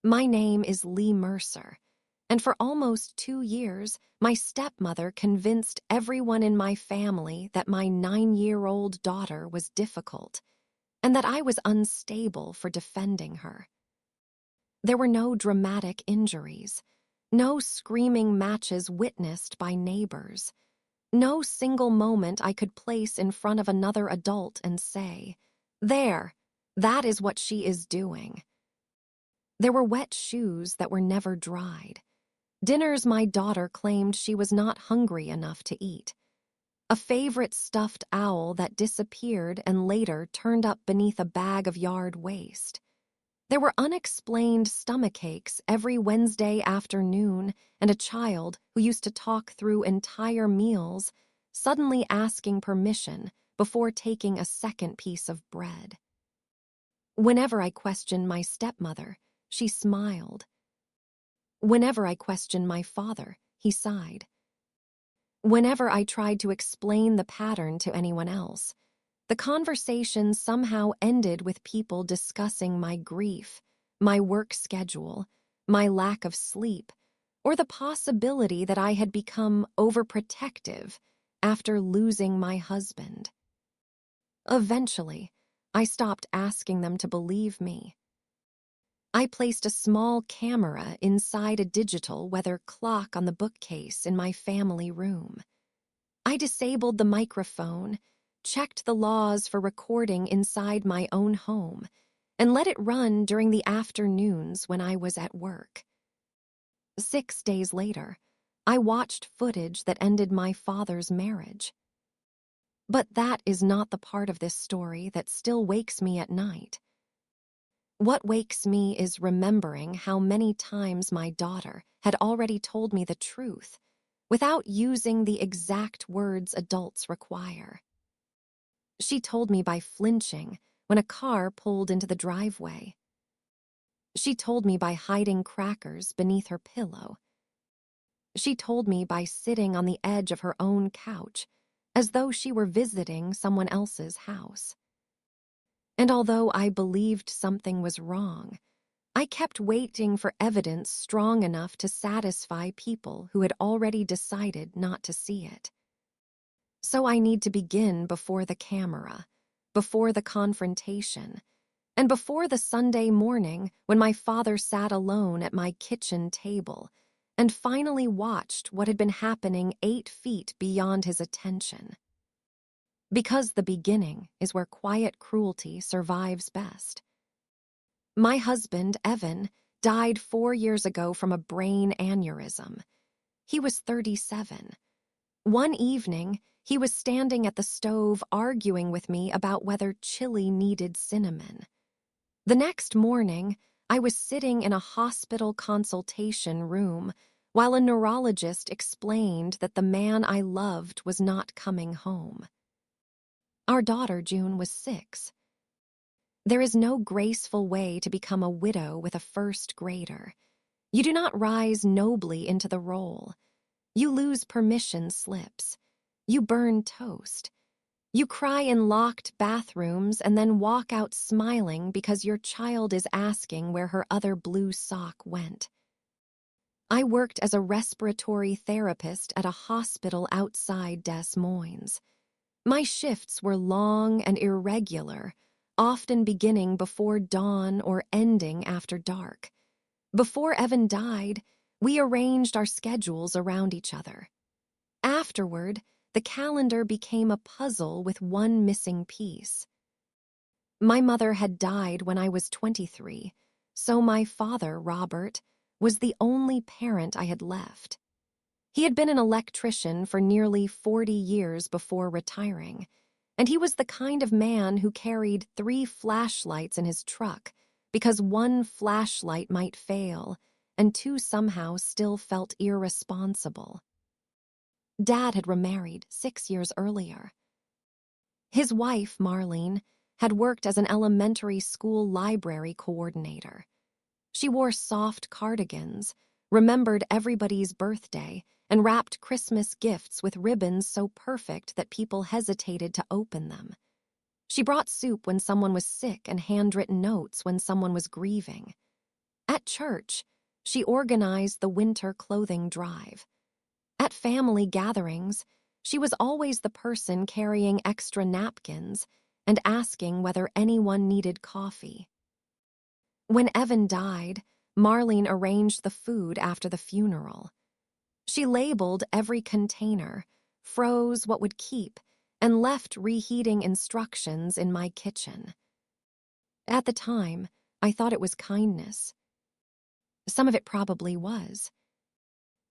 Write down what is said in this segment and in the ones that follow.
My name is Lee Mercer, and for almost 2 years, my stepmother convinced everyone in my family that my 9-year-old daughter was difficult and that I was unstable for defending her. There were no dramatic injuries, no screaming matches witnessed by neighbors, no single moment I could place in front of another adult and say, "There, that is what she is doing." There were wet shoes that were never dried, dinners my daughter claimed she was not hungry enough to eat, a favorite stuffed owl that disappeared and later turned up beneath a bag of yard waste. There were unexplained stomachaches every Wednesday afternoon and a child who used to talk through entire meals, suddenly asking permission before taking a second piece of bread. Whenever I questioned my stepmother, she smiled. Whenever I questioned my father, he sighed. Whenever I tried to explain the pattern to anyone else, the conversation somehow ended with people discussing my grief, my work schedule, my lack of sleep, or the possibility that I had become overprotective after losing my husband. Eventually, I stopped asking them to believe me. I placed a small camera inside a digital weather clock on the bookcase in my family room. I disabled the microphone, checked the laws for recording inside my own home, and let it run during the afternoons when I was at work. 6 days later, I watched footage that ended my father's marriage. But that is not the part of this story that still wakes me at night. What wakes me is remembering how many times my daughter had already told me the truth without using the exact words adults require. She told me by flinching when a car pulled into the driveway. She told me by hiding crackers beneath her pillow. She told me by sitting on the edge of her own couch, as though she were visiting someone else's house. And although I believed something was wrong, I kept waiting for evidence strong enough to satisfy people who had already decided not to see it. So I need to begin before the camera, before the confrontation, and before the Sunday morning when my father sat alone at my kitchen table and finally watched what had been happening 8 feet beyond his attention. Because the beginning is where quiet cruelty survives best. My husband, Evan, died 4 years ago from a brain aneurysm. He was 37. One evening, he was standing at the stove arguing with me about whether chili needed cinnamon. The next morning, I was sitting in a hospital consultation room while a neurologist explained that the man I loved was not coming home. Our daughter, June, was 6. There is no graceful way to become a widow with a first grader. You do not rise nobly into the role. You lose permission slips. You burn toast. You cry in locked bathrooms and then walk out smiling because your child is asking where her other blue sock went. I worked as a respiratory therapist at a hospital outside Des Moines. My shifts were long and irregular, often beginning before dawn or ending after dark. Before Evan died, we arranged our schedules around each other. Afterward, the calendar became a puzzle with one missing piece. My mother had died when I was 23, so my father, Robert, was the only parent I had left. He had been an electrician for nearly 40 years before retiring, and he was the kind of man who carried 3 flashlights in his truck because 1 flashlight might fail and 2 somehow still felt irresponsible. Dad had remarried 6 years earlier. His wife, Marlene, had worked as an elementary school library coordinator. She wore soft cardigans, remembered everybody's birthday, and wrapped Christmas gifts with ribbons so perfect that people hesitated to open them. She brought soup when someone was sick and handwritten notes when someone was grieving. At church, she organized the winter clothing drive. At family gatherings, she was always the person carrying extra napkins and asking whether anyone needed coffee. When Evan died, Marlene arranged the food after the funeral. She labeled every container, froze what would keep, and left reheating instructions in my kitchen. At the time, I thought it was kindness. Some of it probably was.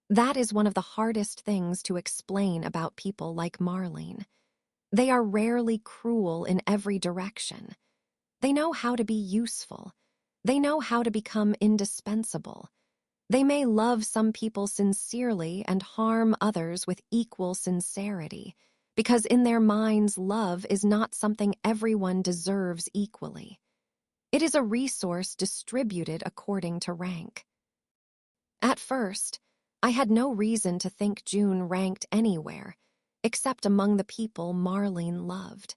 That is one of the hardest things to explain about people like Marlene. They are rarely cruel in every direction. They know how to be useful. They know how to become indispensable. They may love some people sincerely and harm others with equal sincerity, because in their minds, love is not something everyone deserves equally. It is a resource distributed according to rank. At first, I had no reason to think June ranked anywhere, except among the people Marlene loved.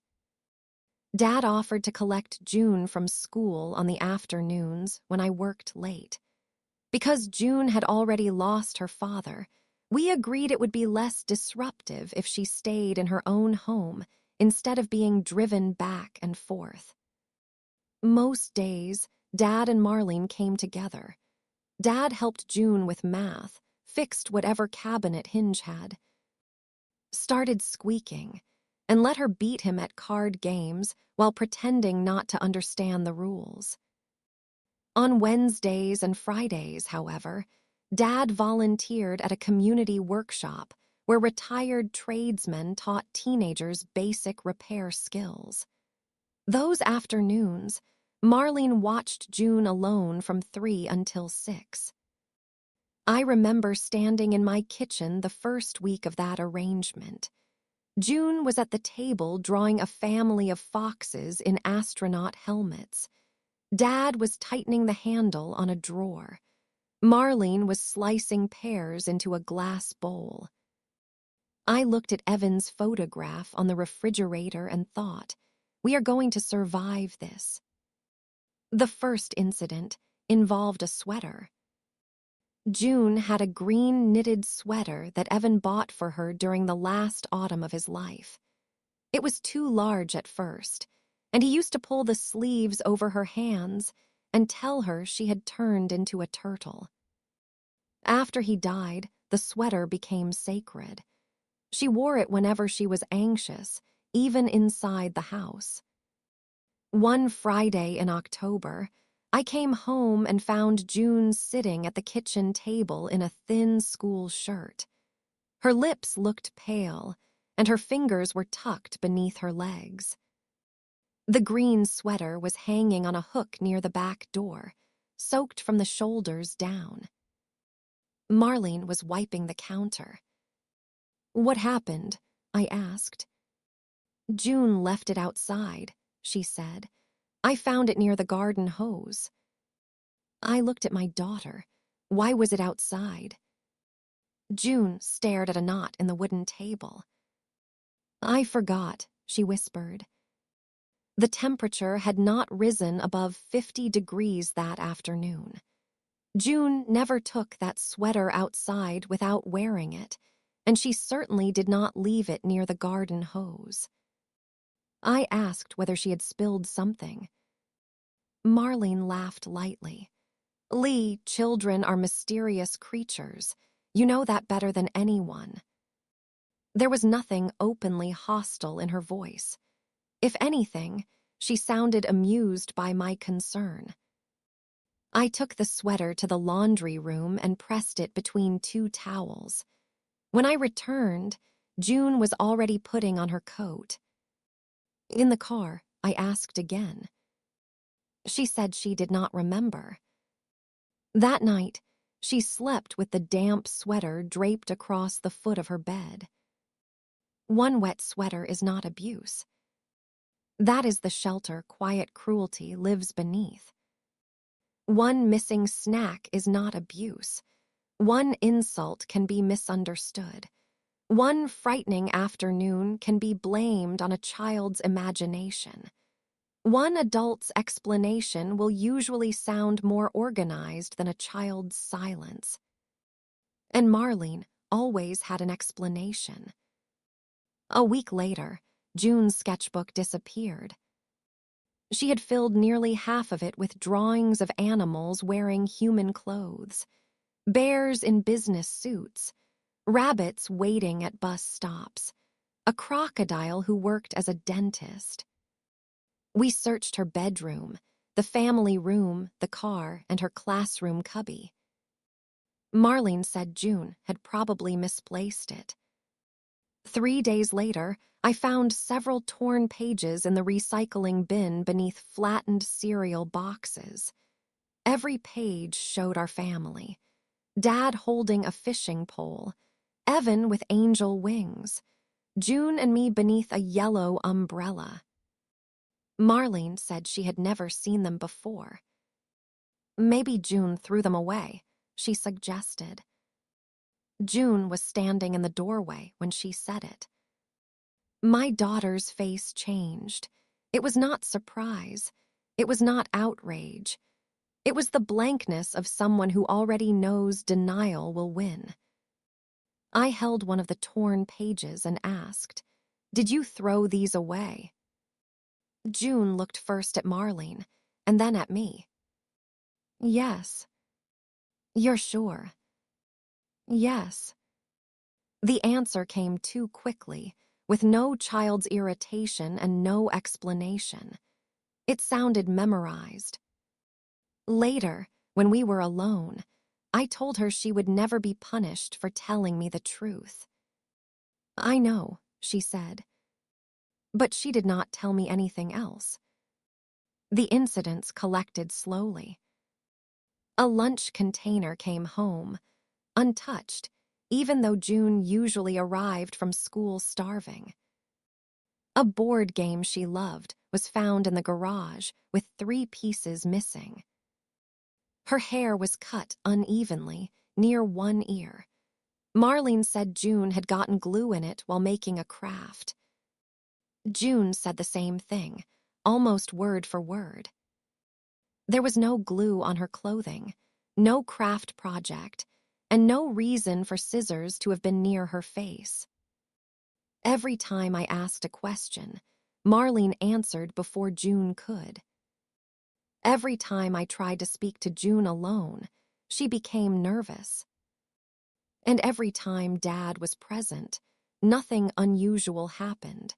Dad offered to collect June from school on the afternoons when I worked late. Because June had already lost her father, we agreed it would be less disruptive if she stayed in her own home instead of being driven back and forth. Most days, Dad and Marlene came together. Dad helped June with math, fixed whatever cabinet Hinge had, started squeaking, and let her beat him at card games while pretending not to understand the rules. On Wednesdays and Fridays, however, Dad volunteered at a community workshop where retired tradesmen taught teenagers basic repair skills. Those afternoons, Marlene watched June alone from 3 until 6. I remember standing in my kitchen the first week of that arrangement. June was at the table drawing a family of foxes in astronaut helmets. Dad was tightening the handle on a drawer. Marlene was slicing pears into a glass bowl. I looked at Evan's photograph on the refrigerator and thought, we are going to survive this. The first incident involved a sweater. June had a green knitted sweater that Evan bought for her during the last autumn of his life. It was too large at first, and he used to pull the sleeves over her hands and tell her she had turned into a turtle. After he died, the sweater became sacred. She wore it whenever she was anxious, even inside the house. One Friday in October, I came home and found June sitting at the kitchen table in a thin school shirt. Her lips looked pale, and her fingers were tucked beneath her legs. The green sweater was hanging on a hook near the back door, soaked from the shoulders down. Marlene was wiping the counter. "What happened?" I asked. "June left it outside," she said. "I found it near the garden hose." I looked at my daughter. Why was it outside? June stared at a knot in the wooden table. "I forgot," she whispered. The temperature had not risen above 50 degrees that afternoon. June never took that sweater outside without wearing it, and she certainly did not leave it near the garden hose. I asked whether she had spilled something. Marlene laughed lightly. "Lee, children are mysterious creatures. You know that better than anyone." There was nothing openly hostile in her voice. If anything, she sounded amused by my concern. I took the sweater to the laundry room and pressed it between 2 towels. When I returned, June was already putting on her coat. In the car, I asked again. She said she did not remember. That night, she slept with the damp sweater draped across the foot of her bed. One wet sweater is not abuse. That is the shelter quiet cruelty lives beneath. One missing snack is not abuse. One insult can be misunderstood. One frightening afternoon can be blamed on a child's imagination. One adult's explanation will usually sound more organized than a child's silence. And Marlene always had an explanation. A week later, June's sketchbook disappeared. She had filled nearly half of it with drawings of animals wearing human clothes, bears in business suits, rabbits waiting at bus stops, a crocodile who worked as a dentist. We searched her bedroom, the family room, the car, and her classroom cubby. Marlene said June had probably misplaced it. 3 days later, I found several torn pages in the recycling bin beneath flattened cereal boxes. Every page showed our family. Dad holding a fishing pole, Evan with angel wings, June and me beneath a yellow umbrella. Marlene said she had never seen them before. Maybe June threw them away, she suggested. June was standing in the doorway when she said it. My daughter's face changed. It was not surprise. It was not outrage. It was the blankness of someone who already knows denial will win. I held one of the torn pages and asked, "Did you throw these away?" June looked first at Marlene and then at me. "Yes." "You're sure?" "Yes." The answer came too quickly, with no child's irritation and no explanation. It sounded memorized. Later, when we were alone, I told her she would never be punished for telling me the truth. "I know," she said. But she did not tell me anything else. The incidents collected slowly. A lunch container came home, untouched, even though June usually arrived from school starving. A board game she loved was found in the garage with 3 pieces missing. Her hair was cut unevenly, near one ear. Marlene said June had gotten glue in it while making a craft. June said the same thing, almost word for word. There was no glue on her clothing, no craft project, and no reason for scissors to have been near her face. Every time I asked a question, Marlene answered before June could. Every time I tried to speak to June alone, she became nervous. And every time Dad was present, nothing unusual happened.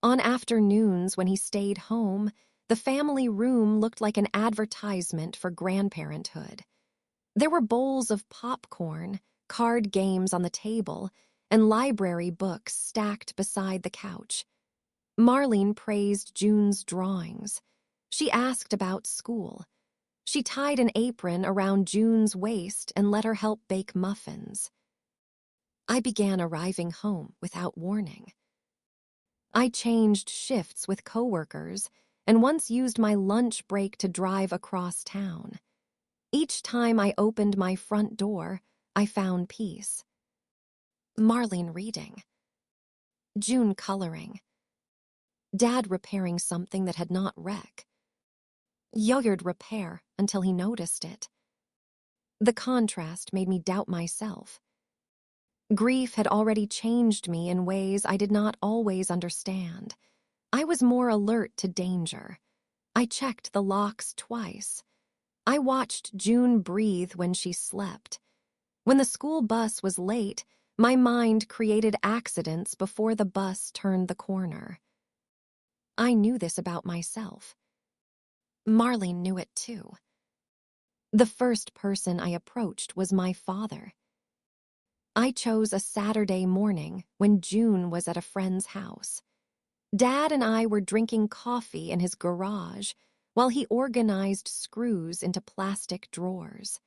On afternoons when he stayed home, the family room looked like an advertisement for grandparenthood. There were bowls of popcorn, card games on the table, and library books stacked beside the couch. Marlene praised June's drawings. She asked about school. She tied an apron around June's waist and let her help bake muffins. I began arriving home without warning. I changed shifts with coworkers and once used my lunch break to drive across town. Each time I opened my front door, I found peace. Marlene reading. June coloring. Dad repairing something that had not wrecked. Yoyered repair until he noticed it. The contrast made me doubt myself. Grief had already changed me in ways I did not always understand. I was more alert to danger. I checked the locks twice. I watched June breathe when she slept. When the school bus was late, my mind created accidents before the bus turned the corner. I knew this about myself. Marlene knew it too. The first person I approached was my father. I chose a Saturday morning when June was at a friend's house. Dad and I were drinking coffee in his garage while he organized screws into plastic drawers.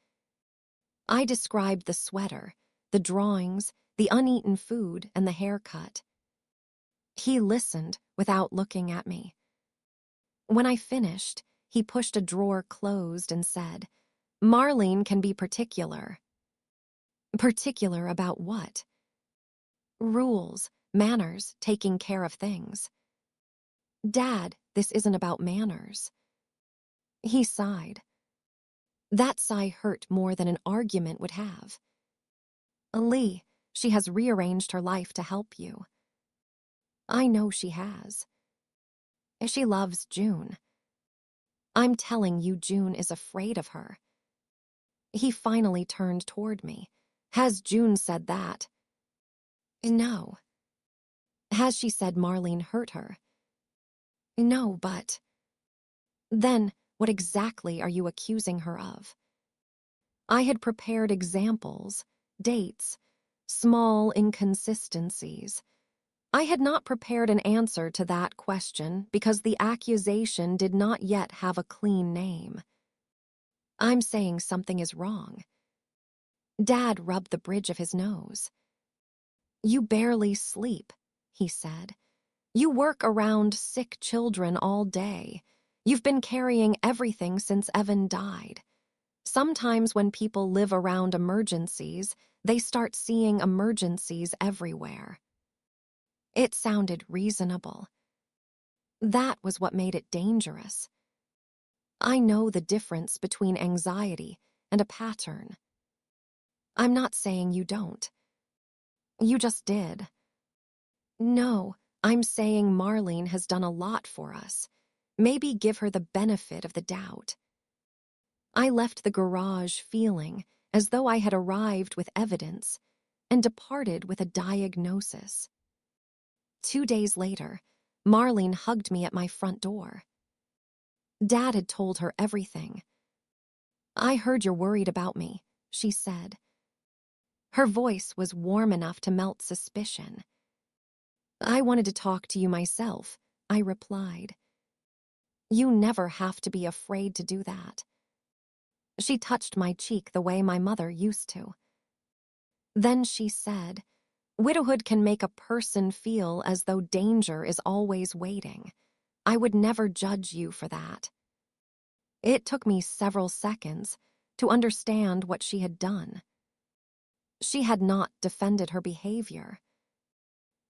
I described the sweater, the drawings, the uneaten food, and the haircut. He listened without looking at me. When I finished, he pushed a drawer closed and said, "Marlene can be particular." Particular about what? Rules, manners, taking care of things. Dad, This isn't about manners." He sighed. That sigh hurt more than an argument would have. "Lee, she has rearranged her life to help you." "I know she has. She loves June." "I'm telling you, June is afraid of her." He finally turned toward me. "Has June said that?" "No." "Has she said Marlene hurt her?" "No, but—" "Then, what exactly are you accusing her of?" I had prepared examples, dates, small inconsistencies. I had not prepared an answer to that question because the accusation did not yet have a clean name. "I'm saying something is wrong." Dad rubbed the bridge of his nose. "You barely sleep," he said. "You work around sick children all day. You've been carrying everything since Evan died. Sometimes when people live around emergencies, they start seeing emergencies everywhere." It sounded reasonable. That was what made it dangerous. I know the difference between anxiety and a pattern. I'm not saying you don't. You just did. No, I'm saying Marlene has done a lot for us. Maybe give her the benefit of the doubt. I left the garage feeling as though I had arrived with evidence and departed with a diagnosis. 2 days later, Marlene hugged me at my front door. Dad had told her everything. "I heard you're worried about me," she said. Her voice was warm enough to melt suspicion. "I wanted to talk to you myself," I replied. "You never have to be afraid to do that." She touched my cheek the way my mother used to. Then she said, "Widowhood can make a person feel as though danger is always waiting. I would never judge you for that." It took me several seconds to understand what she had done. She had not defended her behavior.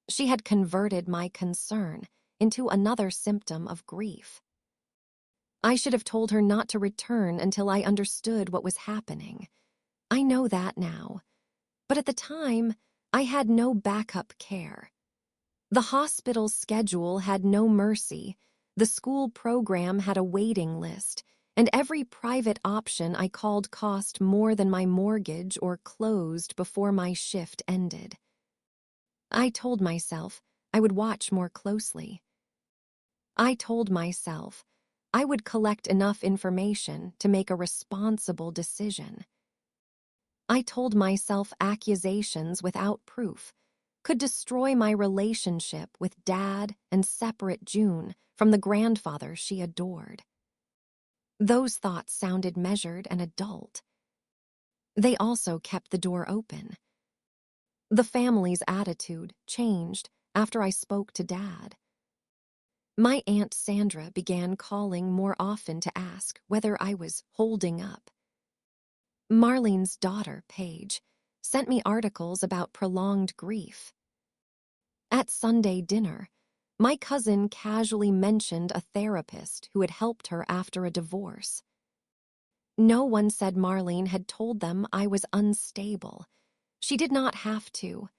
She had converted my concern into another symptom of grief. I should have told her not to return until I understood what was happening. I know that now. But at the time, I had no backup care. The hospital's schedule had no mercy, the school program had a waiting list, and every private option I called cost more than my mortgage or closed before my shift ended. I told myself I would watch more closely. I told myself I would collect enough information to make a responsible decision. I told myself accusations without proof could destroy my relationship with Dad and separate June from the grandfather she adored. Those thoughts sounded measured and adult. They also kept the door open. The family's attitude changed after I spoke to Dad. My Aunt Sandra began calling more often to ask whether I was holding up. Marlene's daughter, Paige, sent me articles about prolonged grief. At Sunday dinner, my cousin casually mentioned a therapist who had helped her after a divorce. No one said Marlene had told them I was unstable. She did not have to.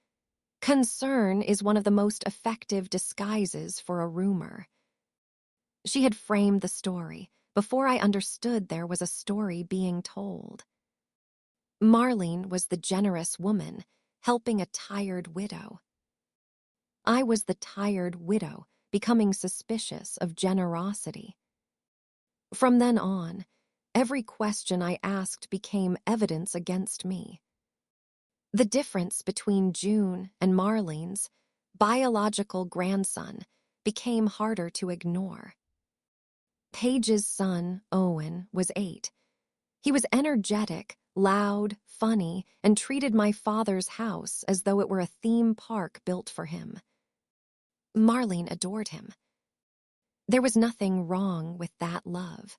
Concern is one of the most effective disguises for a rumor. She had framed the story before I understood there was a story being told. Marlene was the generous woman helping a tired widow. I was the tired widow becoming suspicious of generosity. From then on, every question I asked became evidence against me. The difference between June and Marlene's biological grandson became harder to ignore. Paige's son, Owen, was 8. He was energetic, loud, funny, and treated my father's house as though it were a theme park built for him. Marlene adored him. There was nothing wrong with that love.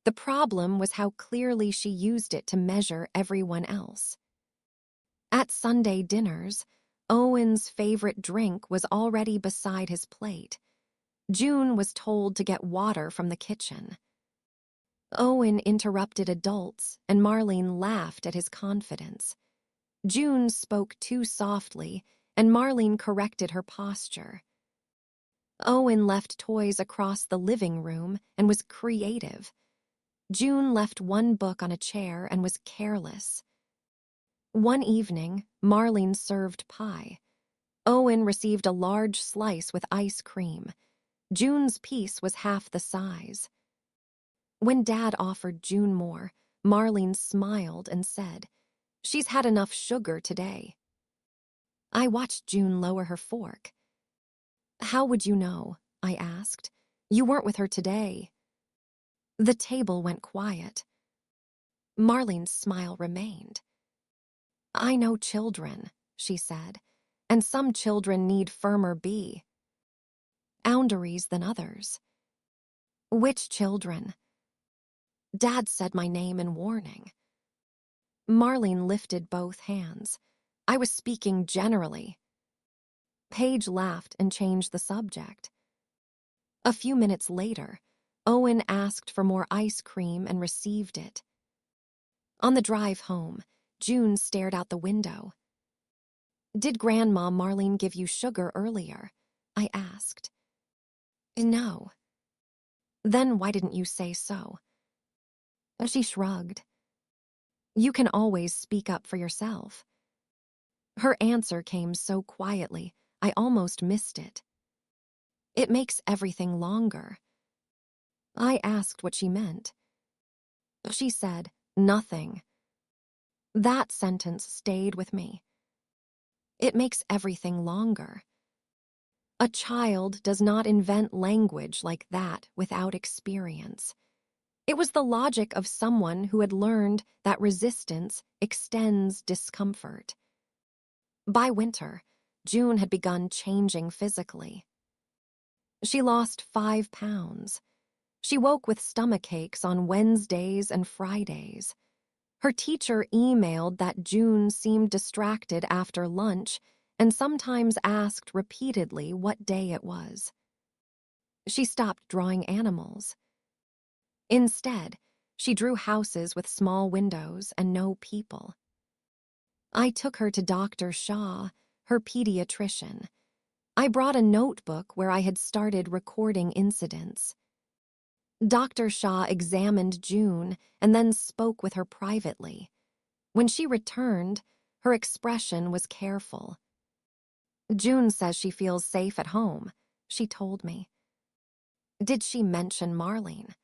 The problem was how clearly she used it to measure everyone else. At Sunday dinners, Owen's favorite drink was already beside his plate. June was told to get water from the kitchen. Owen interrupted adults, and Marlene laughed at his confidence. June spoke too softly, and Marlene corrected her posture. Owen left toys across the living room and was creative. June left one book on a chair and was careless. One evening, Marlene served pie. Owen received a large slice with ice cream. June's piece was half the size. When Dad offered June more, Marlene smiled and said, "She's had enough sugar today." I watched June lower her fork. "How would you know?" I asked. "You weren't with her today." The table went quiet. Marlene's smile remained. "I know children," she said, "and some children need firmer boundaries than others." "Which children?" Dad said my name in warning. Marlene lifted both hands. "I was speaking generally." Paige laughed and changed the subject. A few minutes later, Owen asked for more ice cream and received it. On the drive home, June stared out the window. "Did Grandma Marlene give you sugar earlier?" I asked. "No." "Then why didn't you say so?" She shrugged. "You can always speak up for yourself." Her answer came so quietly, I almost missed it. "It makes everything longer." I asked what she meant. She said, "Nothing." That sentence stayed with me. It makes everything longer. A child does not invent language like that without experience. It was the logic of someone who had learned that resistance extends discomfort. By winter, June had begun changing physically. She lost 5 pounds. She woke with stomach aches on Wednesdays and Fridays. Her teacher emailed that June seemed distracted after lunch and sometimes asked repeatedly what day it was. She stopped drawing animals. Instead, she drew houses with small windows and no people. I took her to Dr. Shaw, her pediatrician. I brought a notebook where I had started recording incidents. Dr. Shaw examined June and then spoke with her privately. When she returned, her expression was careful. "June says she feels safe at home," she told me. "Did she mention Marlene?"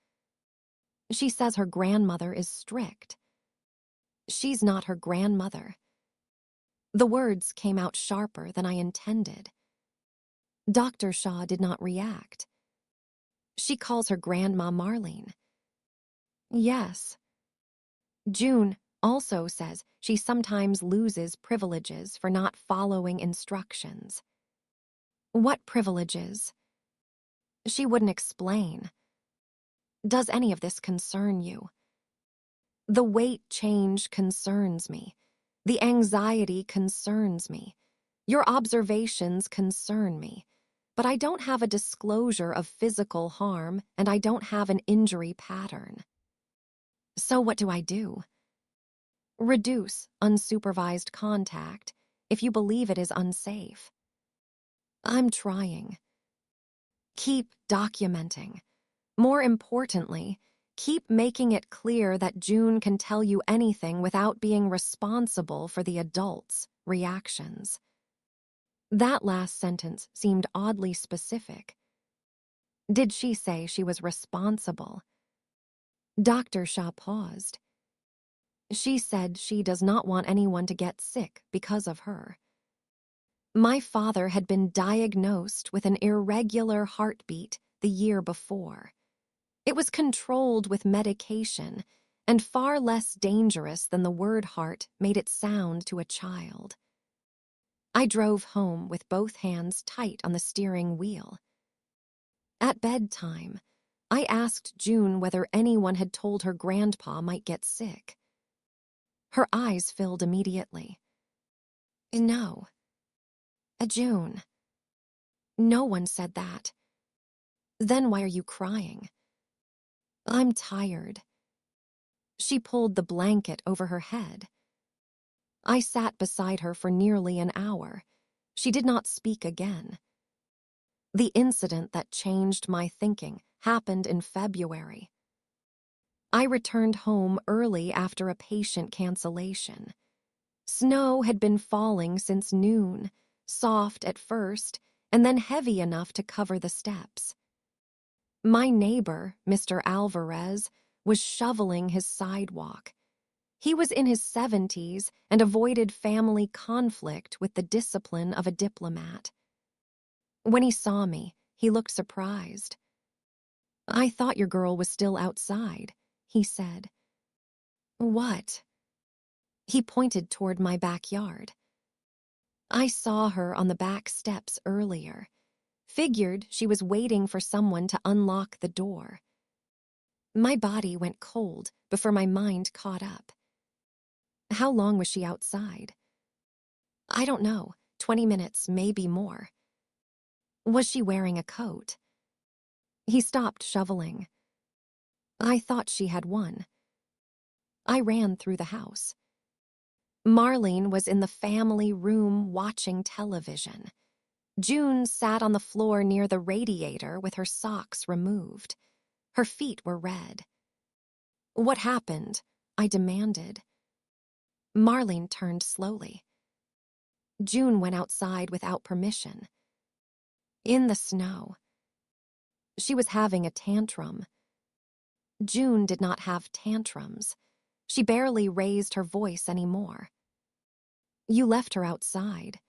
"She says her grandmother is strict." "She's not her grandmother." The words came out sharper than I intended. Dr. Shaw did not react. "She calls her Grandma Marlene." "Yes." June also says she sometimes loses privileges for not following instructions. "What privileges?" She wouldn't explain. "Does any of this concern you?" The weight change concerns me. The anxiety concerns me. Your observations concern me. But I don't have a disclosure of physical harm, and I don't have an injury pattern. So what do I do? Reduce unsupervised contact if you believe it is unsafe. I'm trying. Keep documenting. More importantly, keep making it clear that June can tell you anything without being responsible for the adult's reactions. That last sentence seemed oddly specific. Did she say she was responsible? Dr. Shaw paused. She said she does not want anyone to get sick because of her. My father had been diagnosed with an irregular heartbeat the year before. It was controlled with medication and far less dangerous than the word heart made it sound to a child. I drove home with both hands tight on the steering wheel. At bedtime, I asked June whether anyone had told her grandpa might get sick. Her eyes filled immediately. No. June. No one said that. Then why are you crying? I'm tired. She pulled the blanket over her head. I sat beside her for nearly an hour. She did not speak again. The incident that changed my thinking happened in February. I returned home early after a patient cancellation. Snow had been falling since noon, soft at first, and then heavy enough to cover the steps. My neighbor, Mr. Alvarez, was shoveling his sidewalk. He was in his 70s and avoided family conflict with the discipline of a diplomat. When he saw me, he looked surprised. "I thought your girl was still outside," he said. "What?" He pointed toward my backyard. "I saw her on the back steps earlier. Figured she was waiting for someone to unlock the door." My body went cold before my mind caught up. "How long was she outside?" "I don't know, 20 minutes, maybe more." "Was she wearing a coat?" He stopped shoveling. "I thought she had one." I ran through the house. Marlene was in the family room watching television. June sat on the floor near the radiator with her socks removed. Her feet were red. "What happened?" I demanded. Marlene turned slowly. "June went outside without permission. In the snow. She was having a tantrum." June did not have tantrums. She barely raised her voice anymore. "You left her outside."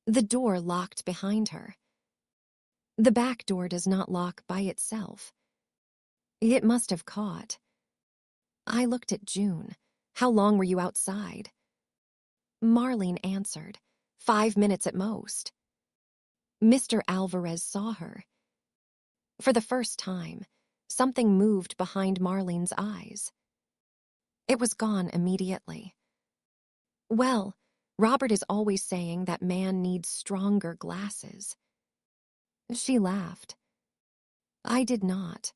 The door locked behind her. "The back door does not lock by itself." "It must have caught." I looked at June. "How long were you outside?" Marlene answered, 5 minutes at most." Mr. Alvarez saw her. For the first time, something moved behind Marlene's eyes. It was gone immediately. "Well, Robert is always saying that man needs stronger glasses." She laughed. I did not.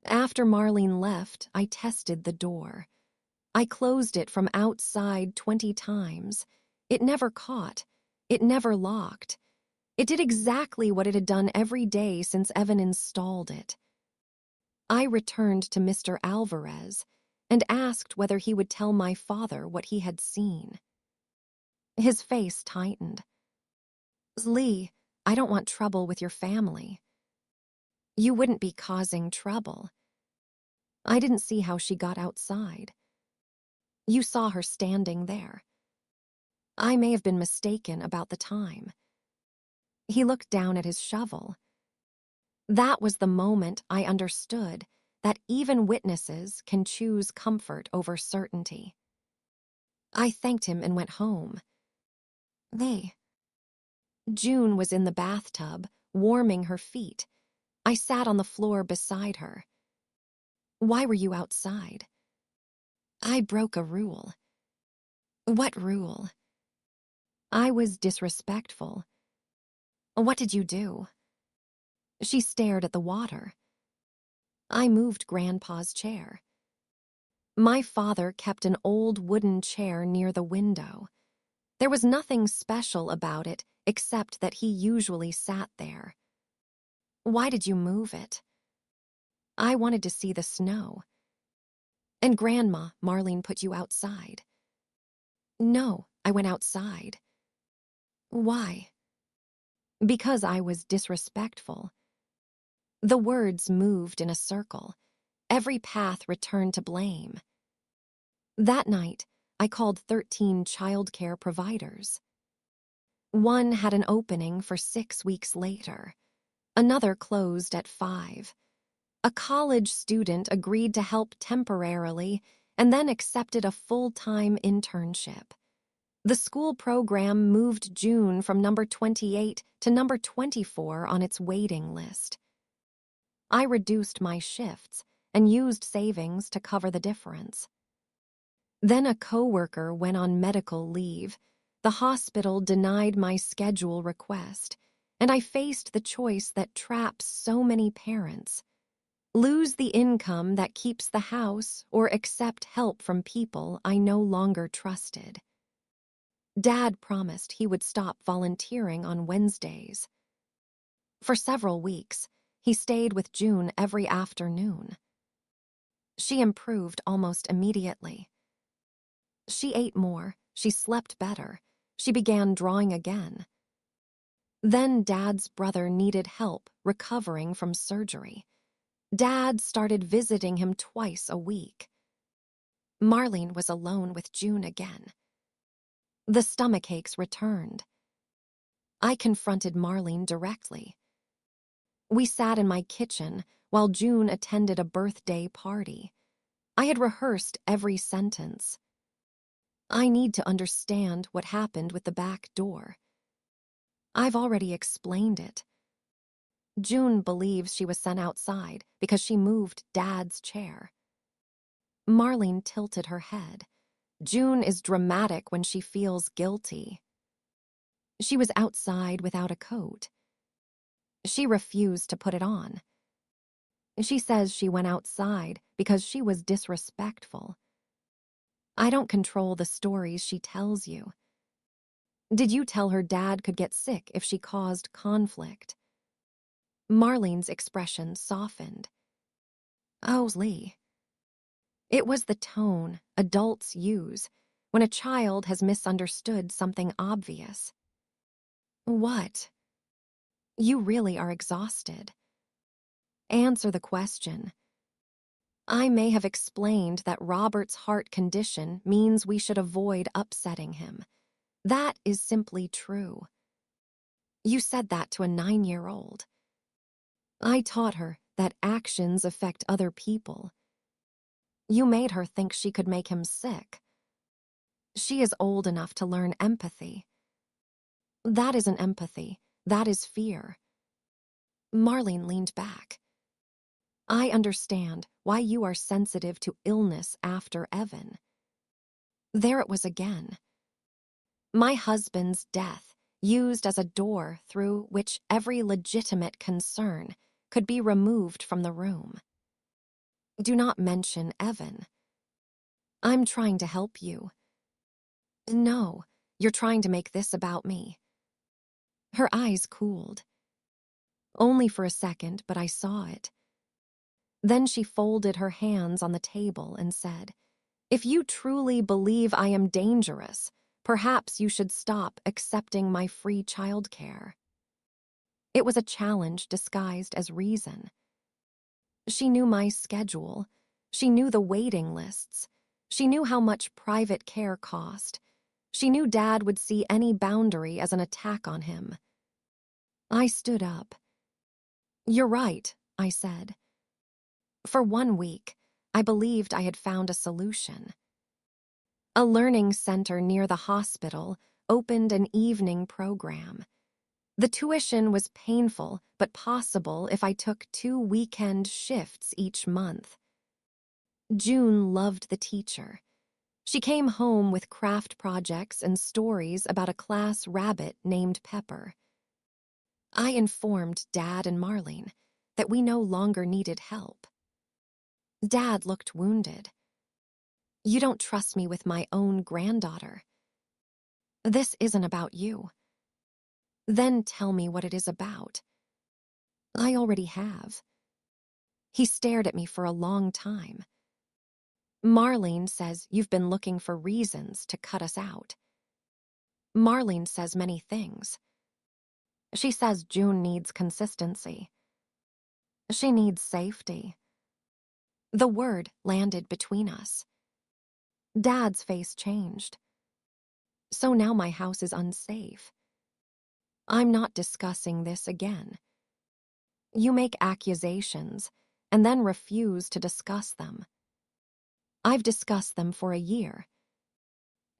After Marlene left, I tested the door. I closed it from outside 20 times. It never caught. It never locked. It did exactly what it had done every day since Evan installed it. I returned to Mr. Alvarez and asked whether he would tell my father what he had seen. His face tightened. "Lee, I don't want trouble with your family." "You wouldn't be causing trouble." "I didn't see how she got outside." "You saw her standing there." "I may have been mistaken about the time." He looked down at his shovel. That was the moment I understood that even witnesses can choose comfort over certainty. I thanked him and went home. They. June was in the bathtub, warming her feet. I sat on the floor beside her. "Why were you outside?" "I broke a rule." "What rule?" "I was disrespectful." "What did you do?" She stared at the water. I moved Grandpa's chair. My father kept an old wooden chair near the window. There was nothing special about it except that he usually sat there. "Why did you move it?" "I wanted to see the snow." "And Grandma, Marlene put you outside." "No, I went outside." "Why?" "Because I was disrespectful." The words moved in a circle. Every path returned to blame. That night, I called 13 childcare providers. One had an opening for 6 weeks later. Another closed at 5. A college student agreed to help temporarily and then accepted a full-time internship. The school program moved June from number 28 to number 24 on its waiting list. I reduced my shifts and used savings to cover the difference. Then a coworker went on medical leave. The hospital denied my schedule request, and I faced the choice that traps so many parents. Lose the income that keeps the house or accept help from people I no longer trusted. Dad promised he would stop volunteering on Wednesdays. For several weeks, he stayed with June every afternoon. She improved almost immediately. She ate more, she slept better, she began drawing again. Then Dad's brother needed help recovering from surgery. Dad started visiting him twice a week. Marlene was alone with June again. The stomach aches returned. I confronted Marlene directly. We sat in my kitchen while June attended a birthday party. I had rehearsed every sentence. I need to understand what happened with the back door. I've already explained it. June believes she was sent outside because she moved Dad's chair. Marlene tilted her head. June is dramatic when she feels guilty. She was outside without a coat. She refused to put it on. She says she went outside because she was disrespectful. I don't control the stories she tells you. Did you tell her Dad could get sick if she caused conflict? Marlene's expression softened. Oh, Lee. It was the tone adults use when a child has misunderstood something obvious. What? You really are exhausted. Answer the question. I may have explained that Robert's heart condition means we should avoid upsetting him. That is simply true. You said that to a 9-year-old. I taught her that actions affect other people. You made her think she could make him sick. She is old enough to learn empathy. That isn't empathy, that is fear. Marlene leaned back. I understand why you are sensitive to illness after Evan. There it was again. My husband's death used as a door through which every legitimate concern could be removed from the room. Do not mention Evan. I'm trying to help you. No, you're trying to make this about me. Her eyes cooled. Only for a second, but I saw it. Then she folded her hands on the table and said, If you truly believe I am dangerous, perhaps you should stop accepting my free childcare. It was a challenge disguised as reason. She knew my schedule. She knew the waiting lists. She knew how much private care cost. She knew Dad would see any boundary as an attack on him. I stood up. You're right, I said. For 1 week, I believed I had found a solution. A learning center near the hospital opened an evening program. The tuition was painful but possible if I took 2 weekend shifts each month. June loved the teacher. She came home with craft projects and stories about a class rabbit named Pepper. I informed Dad and Marlene that we no longer needed help. Dad looked wounded. You don't trust me with my own granddaughter. This isn't about you. Then tell me what it is about. I already have. He stared at me for a long time. Marlene says you've been looking for reasons to cut us out. Marlene says many things. She says June needs consistency. She needs safety. The word landed between us. Dad's face changed. So now my house is unsafe. I'm not discussing this again. You make accusations and then refuse to discuss them. I've discussed them for a year.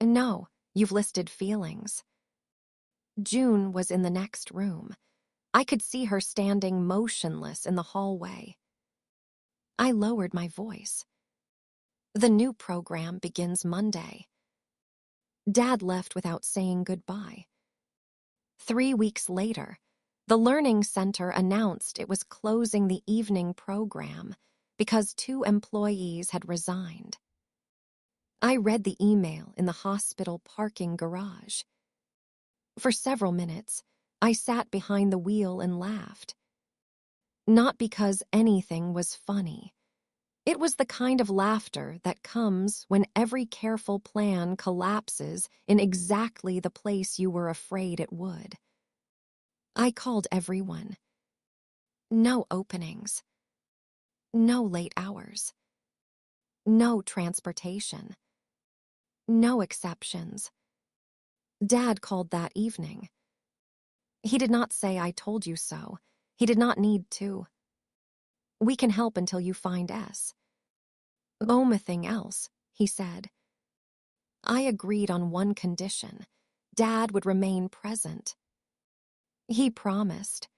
No, you've listed feelings. June was in the next room. I could see her standing motionless in the hallway. I lowered my voice. The new program begins Monday. Dad left without saying goodbye. 3 weeks later, The Learning Center announced it was closing the evening program because 2 employees had resigned. I read the email in the hospital parking garage. For several minutes, I sat behind the wheel and laughed. Not because anything was funny. It was the kind of laughter that comes when every careful plan collapses in exactly the place you were afraid it would. I called everyone. No openings. No late hours. No transportation. No exceptions. Dad called that evening. He did not say I told you so. He did not need to. We can help until you find S. Anything else, he said. I agreed on one condition. Dad would remain present. He promised.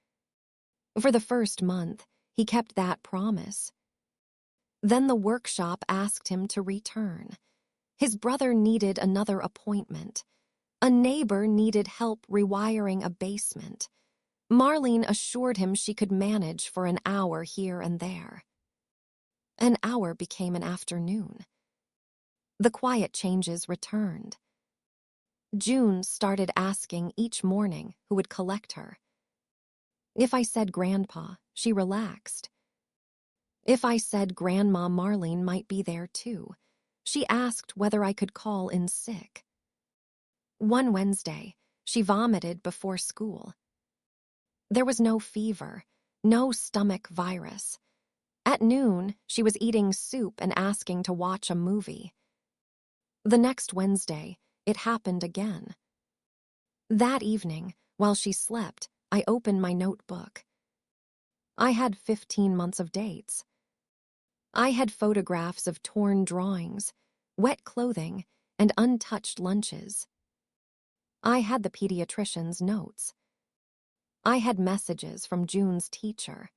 For the first month, he kept that promise. Then the workshop asked him to return. His brother needed another appointment. A neighbor needed help rewiring a basement. Marlene assured him she could manage for an hour here and there. An hour became an afternoon. The quiet changes returned. June started asking each morning who would collect her. If I said Grandpa, she relaxed. If I said Grandma Marlene might be there too, she asked whether I could call in sick. One Wednesday, she vomited before school. There was no fever, no stomach virus. At noon, she was eating soup and asking to watch a movie. The next Wednesday, it happened again. That evening, while she slept, I opened my notebook. I had 15 months of dates. I had photographs of torn drawings, wet clothing, and untouched lunches. I had the pediatrician's notes. I had messages from June's teacher.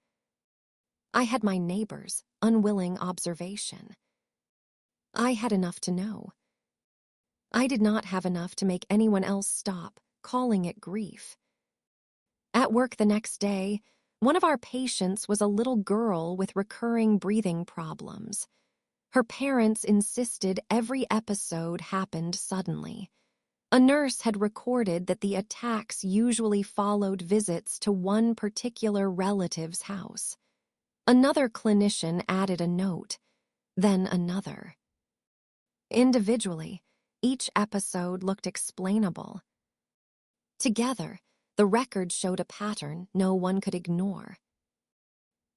I had my neighbor's unwilling observation. I had enough to know. I did not have enough to make anyone else stop calling it grief. At work the next day, one of our patients was a little girl with recurring breathing problems. Her parents insisted every episode happened suddenly. A nurse had recorded that the attacks usually followed visits to one particular relative's house. Another clinician added a note, then another. Individually, each episode looked explainable. Together, the record showed a pattern no one could ignore.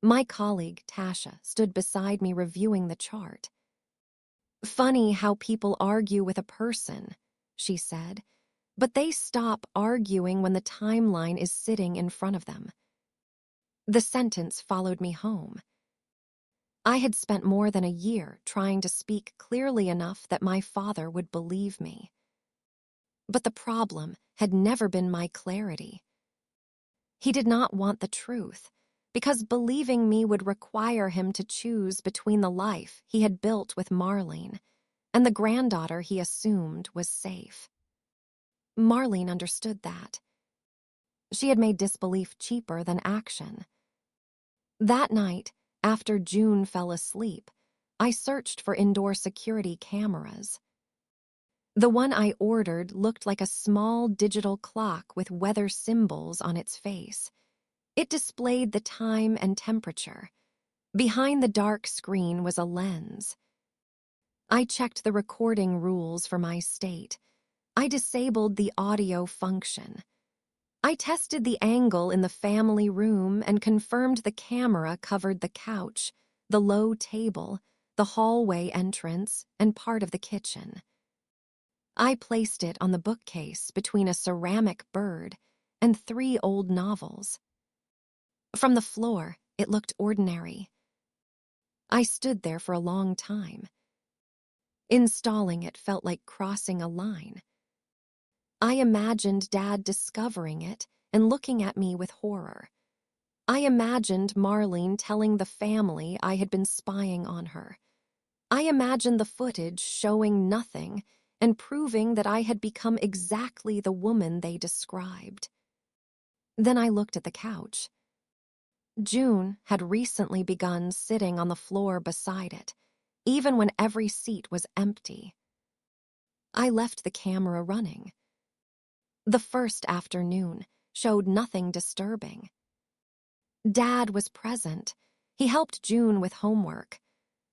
My colleague, Tasha, stood beside me reviewing the chart. Funny how people argue with a person, she said, but they stop arguing when the timeline is sitting in front of them. The sentence followed me home. I had spent more than a year trying to speak clearly enough that my father would believe me. But the problem had never been my clarity. He did not want the truth, because believing me would require him to choose between the life he had built with Marlene and the granddaughter he assumed was safe. Marlene understood that. She had made disbelief cheaper than action. That night, after June fell asleep, I searched for indoor security cameras. The one I ordered looked like a small digital clock with weather symbols on its face. It displayed the time and temperature. Behind the dark screen was a lens. I checked the recording rules for my state. I disabled the audio function. I tested the angle in the family room and confirmed the camera covered the couch, the low table, the hallway entrance, and part of the kitchen. I placed it on the bookcase between a ceramic bird and 3 old novels. From the floor, it looked ordinary. I stood there for a long time. Installing it felt like crossing a line. I imagined Dad discovering it and looking at me with horror. I imagined Marlene telling the family I had been spying on her. I imagined the footage showing nothing and proving that I had become exactly the woman they described. Then I looked at the couch. June had recently begun sitting on the floor beside it, even when every seat was empty. I left the camera running. The first afternoon showed nothing disturbing. Dad was present. He helped June with homework.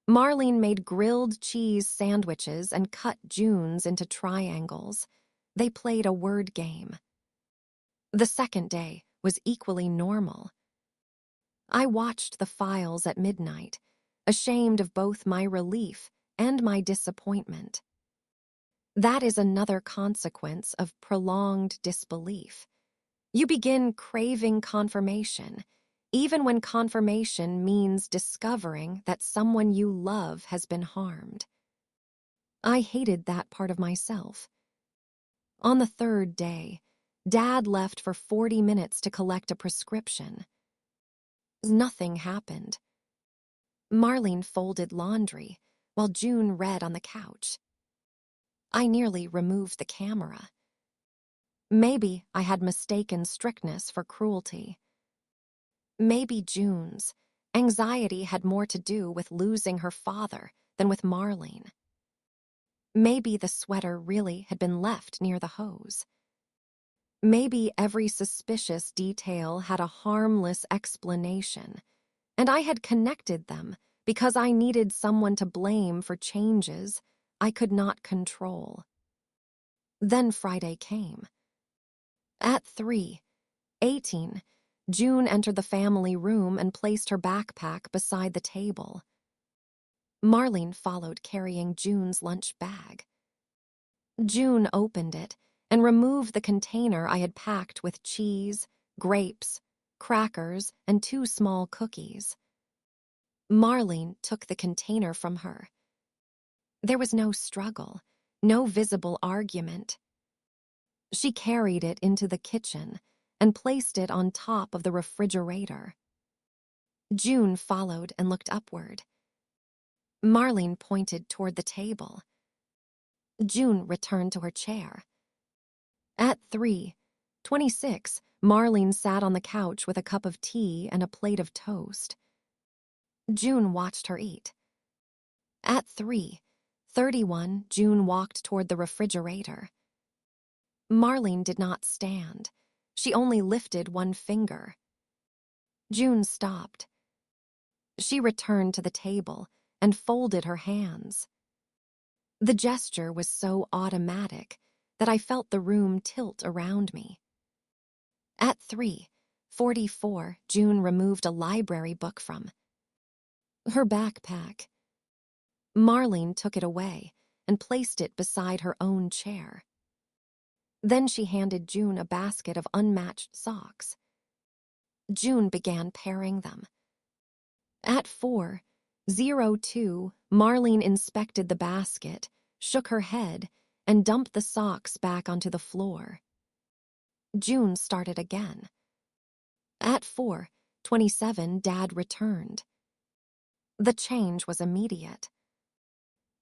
Marlene made grilled cheese sandwiches and cut June's into triangles. They played a word game. The second day was equally normal. I watched the files at midnight, ashamed of both my relief and my disappointment. That is another consequence of prolonged disbelief. You begin craving confirmation, even when confirmation means discovering that someone you love has been harmed. I hated that part of myself. On the third day, Dad left for 40 minutes to collect a prescription. Nothing happened. Marlene folded laundry while June read on the couch. I nearly removed the camera. Maybe I had mistaken strictness for cruelty. Maybe June's anxiety had more to do with losing her father than with Marlene. Maybe the sweater really had been left near the hose. Maybe every suspicious detail had a harmless explanation, and I had connected them because I needed someone to blame for changes I could not control. Then Friday came. At 3:18, June entered the family room and placed her backpack beside the table. Marlene followed, carrying June's lunch bag. June opened it and removed the container I had packed with cheese, grapes, crackers, and 2 small cookies. Marlene took the container from her. There was no struggle, no visible argument. She carried it into the kitchen and placed it on top of the refrigerator. June followed and looked upward. Marlene pointed toward the table. June returned to her chair. At 3:26, Marlene sat on the couch with a cup of tea and a plate of toast. June watched her eat. At 3:31, June walked toward the refrigerator. Marlene did not stand. She only lifted one finger. June stopped. She returned to the table and folded her hands. The gesture was so automatic that I felt the room tilt around me. At 3:44, June removed a library book from her backpack. Marlene took it away and placed it beside her own chair. Then she handed June a basket of unmatched socks. June began pairing them. At 4:02, Marlene inspected the basket, shook her head, and dumped the socks back onto the floor. June started again. At 4:27, Dad returned. The change was immediate.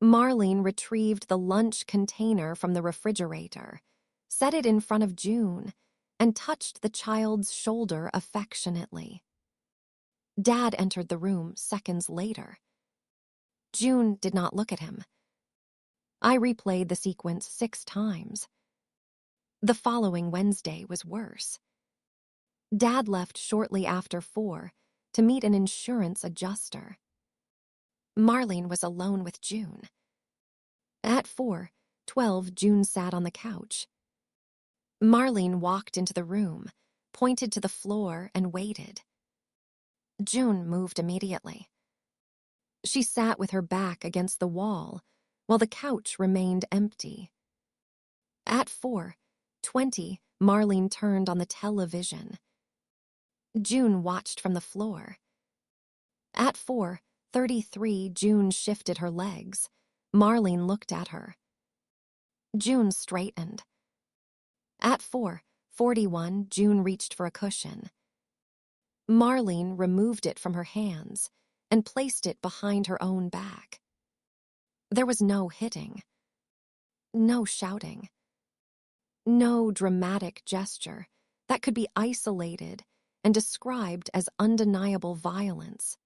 Marlene retrieved the lunch container from the refrigerator, set it in front of June, and touched the child's shoulder affectionately. Dad entered the room seconds later. June did not look at him. I replayed the sequence 6 times. The following Wednesday was worse. Dad left shortly after 4 to meet an insurance adjuster. Marlene was alone with June. At 4:12, June sat on the couch. Marlene walked into the room, pointed to the floor, and waited. June moved immediately. She sat with her back against the wall, while the couch remained empty. At 4:20, Marlene turned on the television. June watched from the floor. At 4:33, June shifted her legs. Marlene looked at her. June straightened. At 4:41, June reached for a cushion. Marlene removed it from her hands and placed it behind her own back. There was no hitting, no shouting, no dramatic gesture, that could be isolated and described as undeniable violence.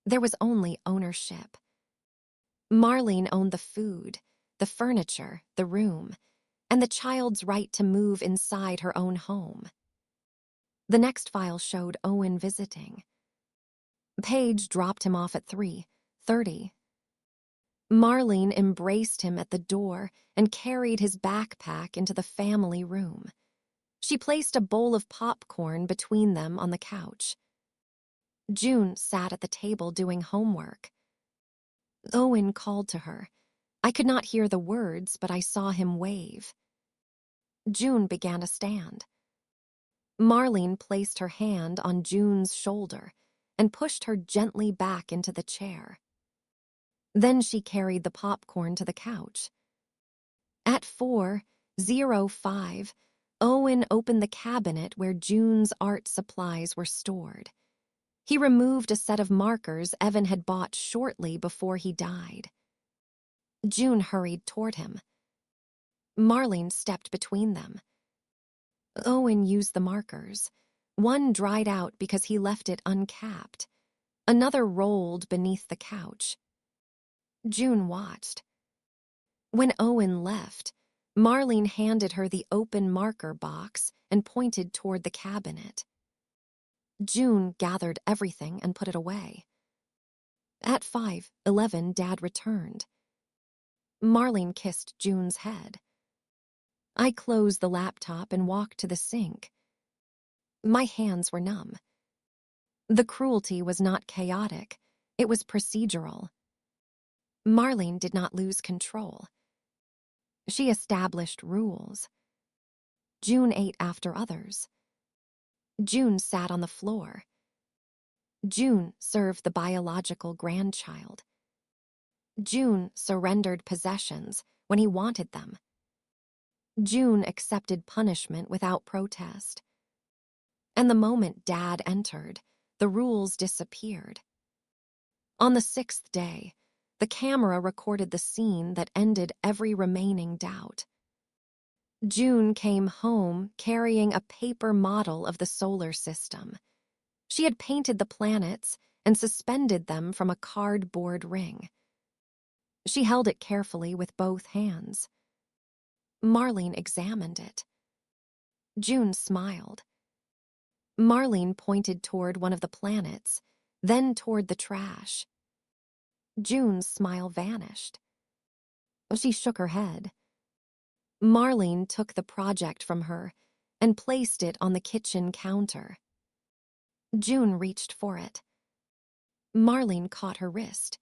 There was only ownership. Marlene owned the food, the furniture, the room, and the child's right to move inside her own home. The next file showed Owen visiting. Paige dropped him off at 3:30. Marlene embraced him at the door and carried his backpack into the family room. She placed a bowl of popcorn between them on the couch. June sat at the table doing homework. Owen called to her. I could not hear the words, but I saw him wave. June began to stand. Marlene placed her hand on June's shoulder and pushed her gently back into the chair. Then she carried the popcorn to the couch. At 4:05, Owen opened the cabinet where June's art supplies were stored. He removed a set of markers Evan had bought shortly before he died. June hurried toward him. Marlene stepped between them. Owen used the markers. One dried out because he left it uncapped. Another rolled beneath the couch. June watched. When Owen left, Marlene handed her the open marker box and pointed toward the cabinet. June gathered everything and put it away. At 5:11, Dad returned. Marlene kissed June's head. I closed the laptop and walked to the sink. My hands were numb. The cruelty was not chaotic, it was procedural. Marlene did not lose control. She established rules. June ate after others. June sat on the floor. June served the biological grandchild. June surrendered possessions when he wanted them. June accepted punishment without protest. And the moment Dad entered, the rules disappeared. On the 6th day, the camera recorded the scene that ended every remaining doubt. June came home carrying a paper model of the solar system. She had painted the planets and suspended them from a cardboard ring. She held it carefully with both hands. Marlene examined it. June smiled. Marlene pointed toward one of the planets, then toward the trash. June's smile vanished. She shook her head. Marlene took the project from her and placed it on the kitchen counter. June reached for it. Marlene caught her wrist.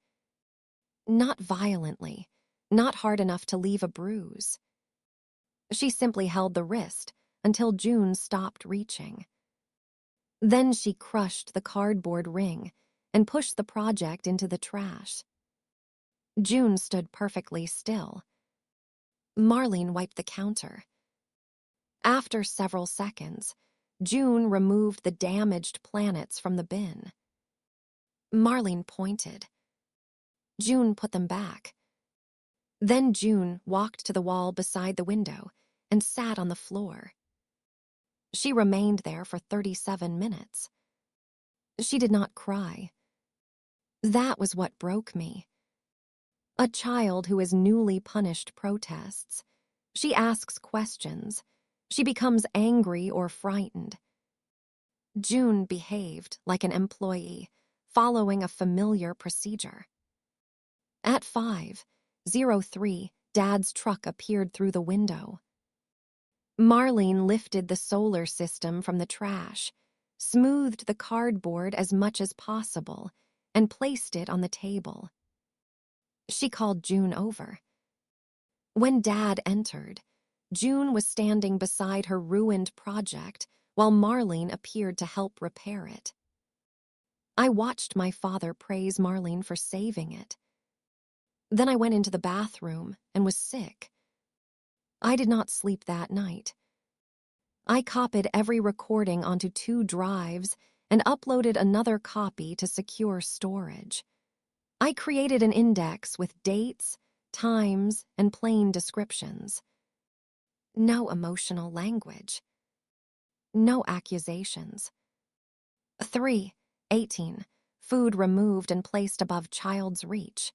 Not violently, not hard enough to leave a bruise. She simply held the wrist until June stopped reaching. Then she crushed the cardboard ring and pushed the project into the trash. June stood perfectly still. Marlene wiped the counter. After several seconds, June removed the damaged planets from the bin. Marlene pointed. June put them back. Then June walked to the wall beside the window and sat on the floor. She remained there for 37 minutes. She did not cry. That was what broke me. A child who is newly punished protests. She asks questions. She becomes angry or frightened. June behaved like an employee, following a familiar procedure. At 5:03, Dad's truck appeared through the window. Marlene lifted the solar system from the trash, smoothed the cardboard as much as possible, and placed it on the table. She called June over. When Dad entered, June was standing beside her ruined project while Marlene appeared to help repair it. I watched my father praise Marlene for saving it. Then I went into the bathroom and was sick. I did not sleep that night. I copied every recording onto 2 drives and uploaded another copy to secure storage. I created an index with dates, times, and plain descriptions. No emotional language. No accusations. 3. 18. Food removed and placed above child's reach.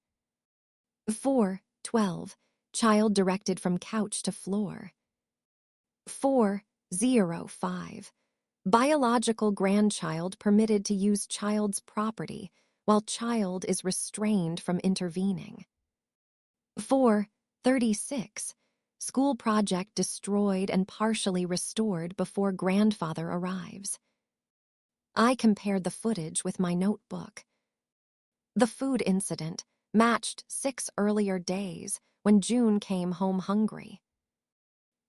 4. 12. Child directed from couch to floor. 4. 0. 5. Biological grandchild permitted to use child's property while child is restrained from intervening. 4. 36. School project destroyed and partially restored before grandfather arrives. I compared the footage with my notebook. The food incident matched 6 earlier days when June came home hungry.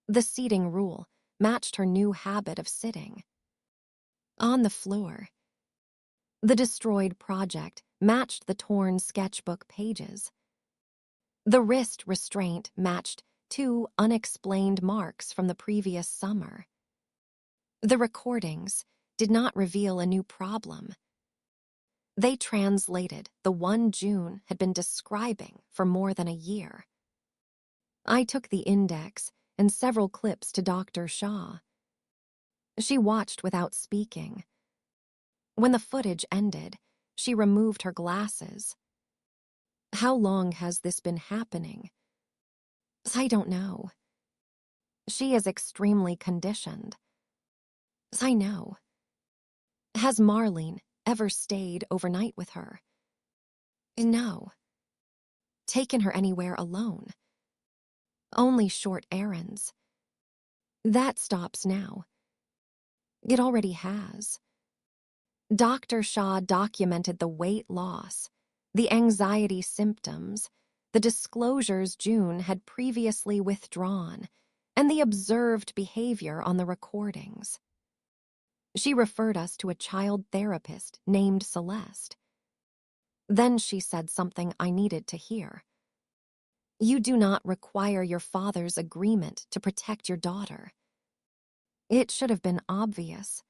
The seating rule matched her new habit of sitting. On the floor. The destroyed project matched the torn sketchbook pages. The wrist restraint matched 2 unexplained marks from the previous summer. The recordings did not reveal a new problem. They translated the one June had been describing for more than a year. I took the index and several clips to Dr. Shaw. She watched without speaking. When the footage ended, she removed her glasses. How long has this been happening? I don't know. She is extremely conditioned. I know. Has Marlene ever stayed overnight with her? No. Taken her anywhere alone? Only short errands. That stops now. It already has. Dr. Shaw documented the weight loss, the anxiety symptoms, the disclosures June had previously withdrawn, and the observed behavior on the recordings. She referred us to a child therapist named Celeste. Then she said something I needed to hear. You do not require your father's agreement to protect your daughter. It should have been obvious.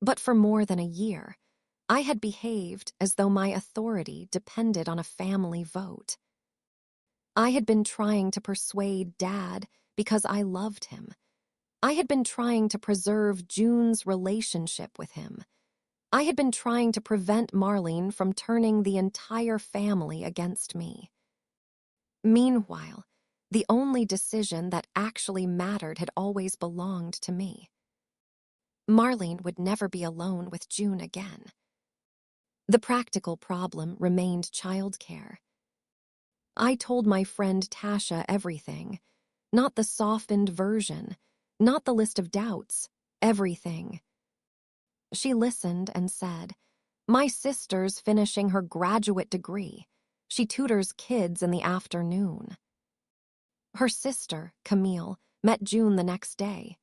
But for more than a year, I had behaved as though my authority depended on a family vote. I had been trying to persuade Dad because I loved him. I had been trying to preserve June's relationship with him. I had been trying to prevent Marlene from turning the entire family against me. Meanwhile, the only decision that actually mattered had always belonged to me. Marlene would never be alone with June again. The practical problem remained childcare. I told my friend Tasha everything, not the softened version, not the list of doubts, everything. She listened and said, "My sister's finishing her graduate degree. She tutors kids in the afternoon." Her sister, Camille, met June the next day.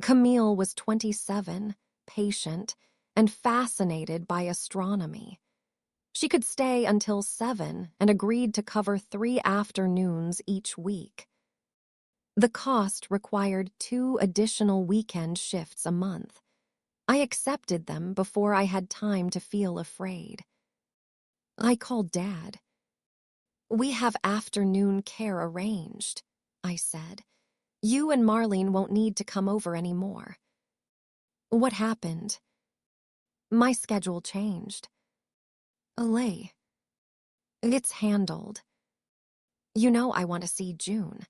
Camille was 27, patient, and fascinated by astronomy. She could stay until 7 and agreed to cover 3 afternoons each week. The cost required 2 additional weekend shifts a month. I accepted them before I had time to feel afraid. I called Dad. "We have afternoon care arranged," I said. "You and Marlene won't need to come over anymore." What happened? My schedule changed. Alay. It's handled. You know I want to see June.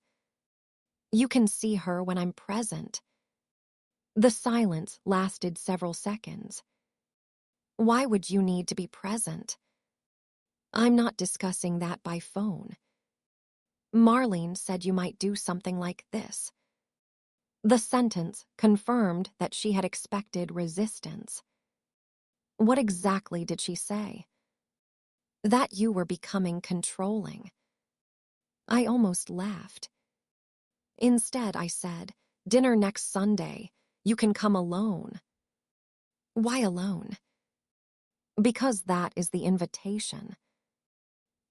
You can see her when I'm present. The silence lasted several seconds. Why would you need to be present? I'm not discussing that by phone. Marlene said you might do something like this. The sentence confirmed that she had expected resistance. What exactly did she say? That you were becoming controlling. I almost laughed. Instead, I said, "Dinner next Sunday. You can come alone." Why alone? Because that is the invitation.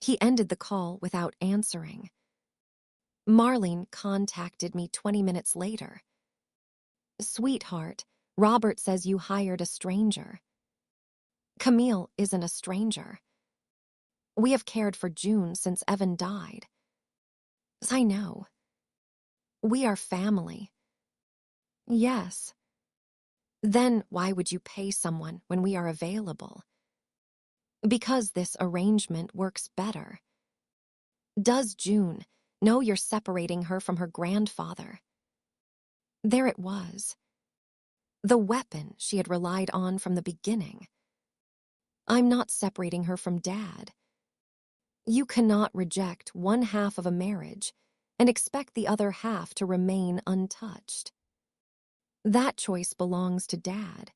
He ended the call without answering. Marlene contacted me 20 minutes later. "Sweetheart, Robert says you hired a stranger." Camille isn't a stranger. We have cared for June since Evan died. I know. We are family. Yes. Then why would you pay someone when we are available? Because this arrangement works better. Does June know you're separating her from her grandfather? There it was. The weapon she had relied on from the beginning. I'm not separating her from Dad. You cannot reject one half of a marriage and expect the other half to remain untouched. That choice belongs to Dad.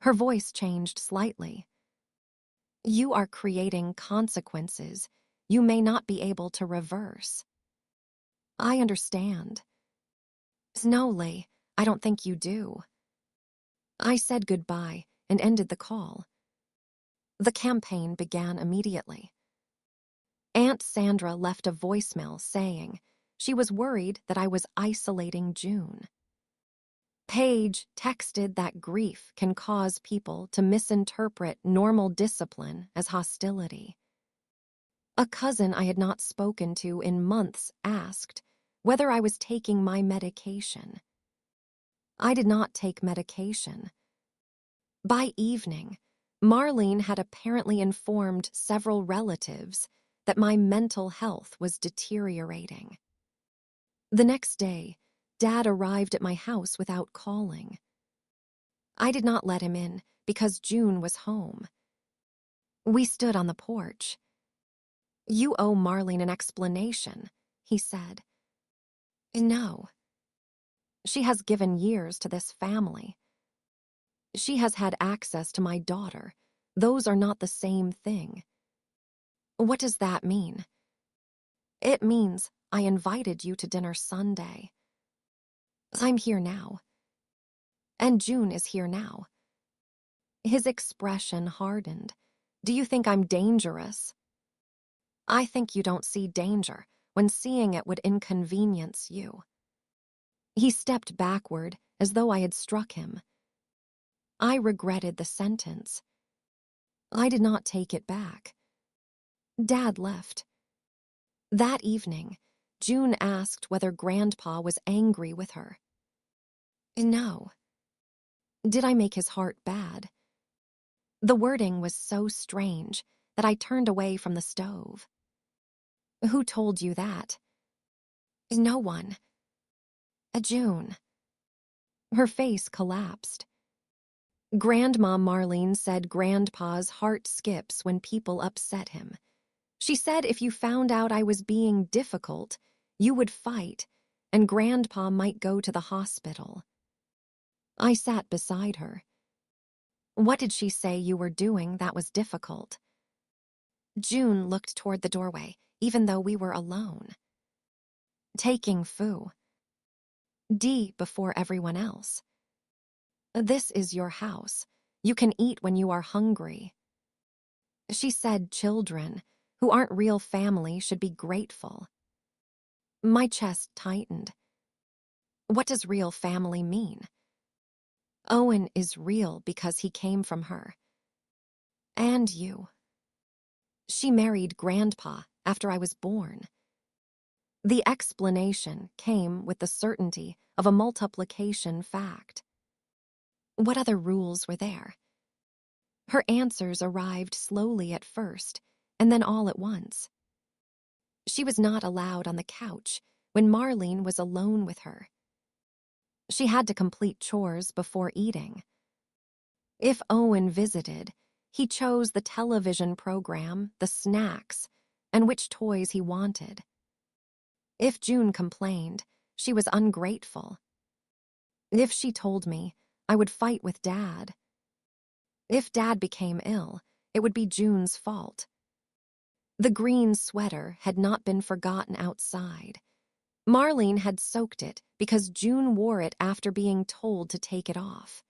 Her voice changed slightly. You are creating consequences you may not be able to reverse. I understand. No, Lee, I don't think you do. I said goodbye and ended the call. The campaign began immediately. Aunt Sandra left a voicemail saying she was worried that I was isolating June. Paige texted that grief can cause people to misinterpret normal discipline as hostility. A cousin I had not spoken to in months asked whether I was taking my medication. I did not take medication. By evening, Marlene had apparently informed several relatives that my mental health was deteriorating. The next day, Dad arrived at my house without calling. I did not let him in because June was home. We stood on the porch. You owe Marlene an explanation, he said. No. She has given years to this family. She has had access to my daughter. Those are not the same thing. What does that mean? It means I invited you to dinner Sunday. I'm here now. And June is here now. His expression hardened. Do you think I'm dangerous? I think you don't see danger when seeing it would inconvenience you. He stepped backward as though I had struck him. I regretted the sentence. I did not take it back. Dad left. That evening, June asked whether Grandpa was angry with her. No. Did I make his heart bad? The wording was so strange that I turned away from the stove. Who told you that? No one. June. Her face collapsed. Grandma Marlene said Grandpa's heart skips when people upset him. She said if you found out I was being difficult, you would fight, and Grandpa might go to the hospital. I sat beside her. What did she say you were doing that was difficult? June looked toward the doorway, even though we were alone. Taking Fu. D before everyone else. This is your house. You can eat when you are hungry. She said children, who aren't real family, should be grateful. My chest tightened. What does real family mean? Owen is real because he came from her. And you. She married Grandpa after I was born. The explanation came with the certainty of a multiplication fact. What other rules were there? Her answers arrived slowly at first, and then all at once. She was not allowed on the couch when Marlene was alone with her. She had to complete chores before eating. If Owen visited, he chose the television program, the snacks, and which toys he wanted. If June complained, she was ungrateful. If she told me, I would fight with Dad. If Dad became ill, it would be June's fault. The green sweater had not been forgotten outside. Marlene had soaked it because June wore it after being told to take it off.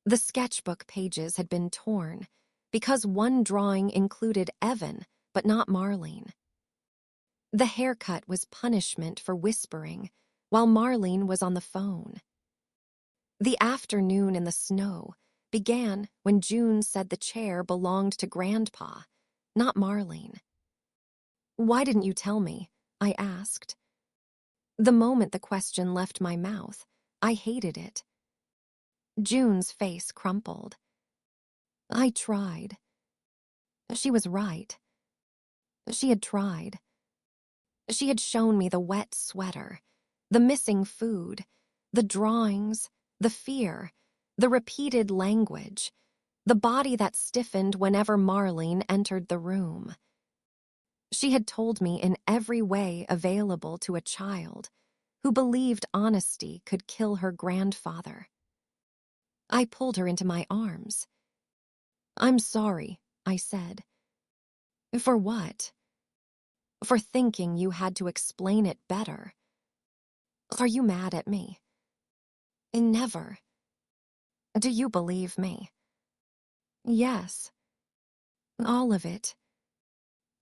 The sketchbook pages had been torn because one drawing included Evan, but not Marlene. The haircut was punishment for whispering while Marlene was on the phone. The afternoon in the snow began when June said the chair belonged to Grandpa, not Marlene. Why didn't you tell me? I asked. The moment the question left my mouth, I hated it. June's face crumpled. I tried. She was right. She had tried. She had shown me the wet sweater, the missing food, the drawings, the fear, the repeated language, the body that stiffened whenever Marlene entered the room. She had told me in every way available to a child who believed honesty could kill her grandfather. I pulled her into my arms. "I'm sorry," I said. "For what?" "For thinking you had to explain it better." "Are you mad at me?" "Never." "Do you believe me?" "Yes." "All of it.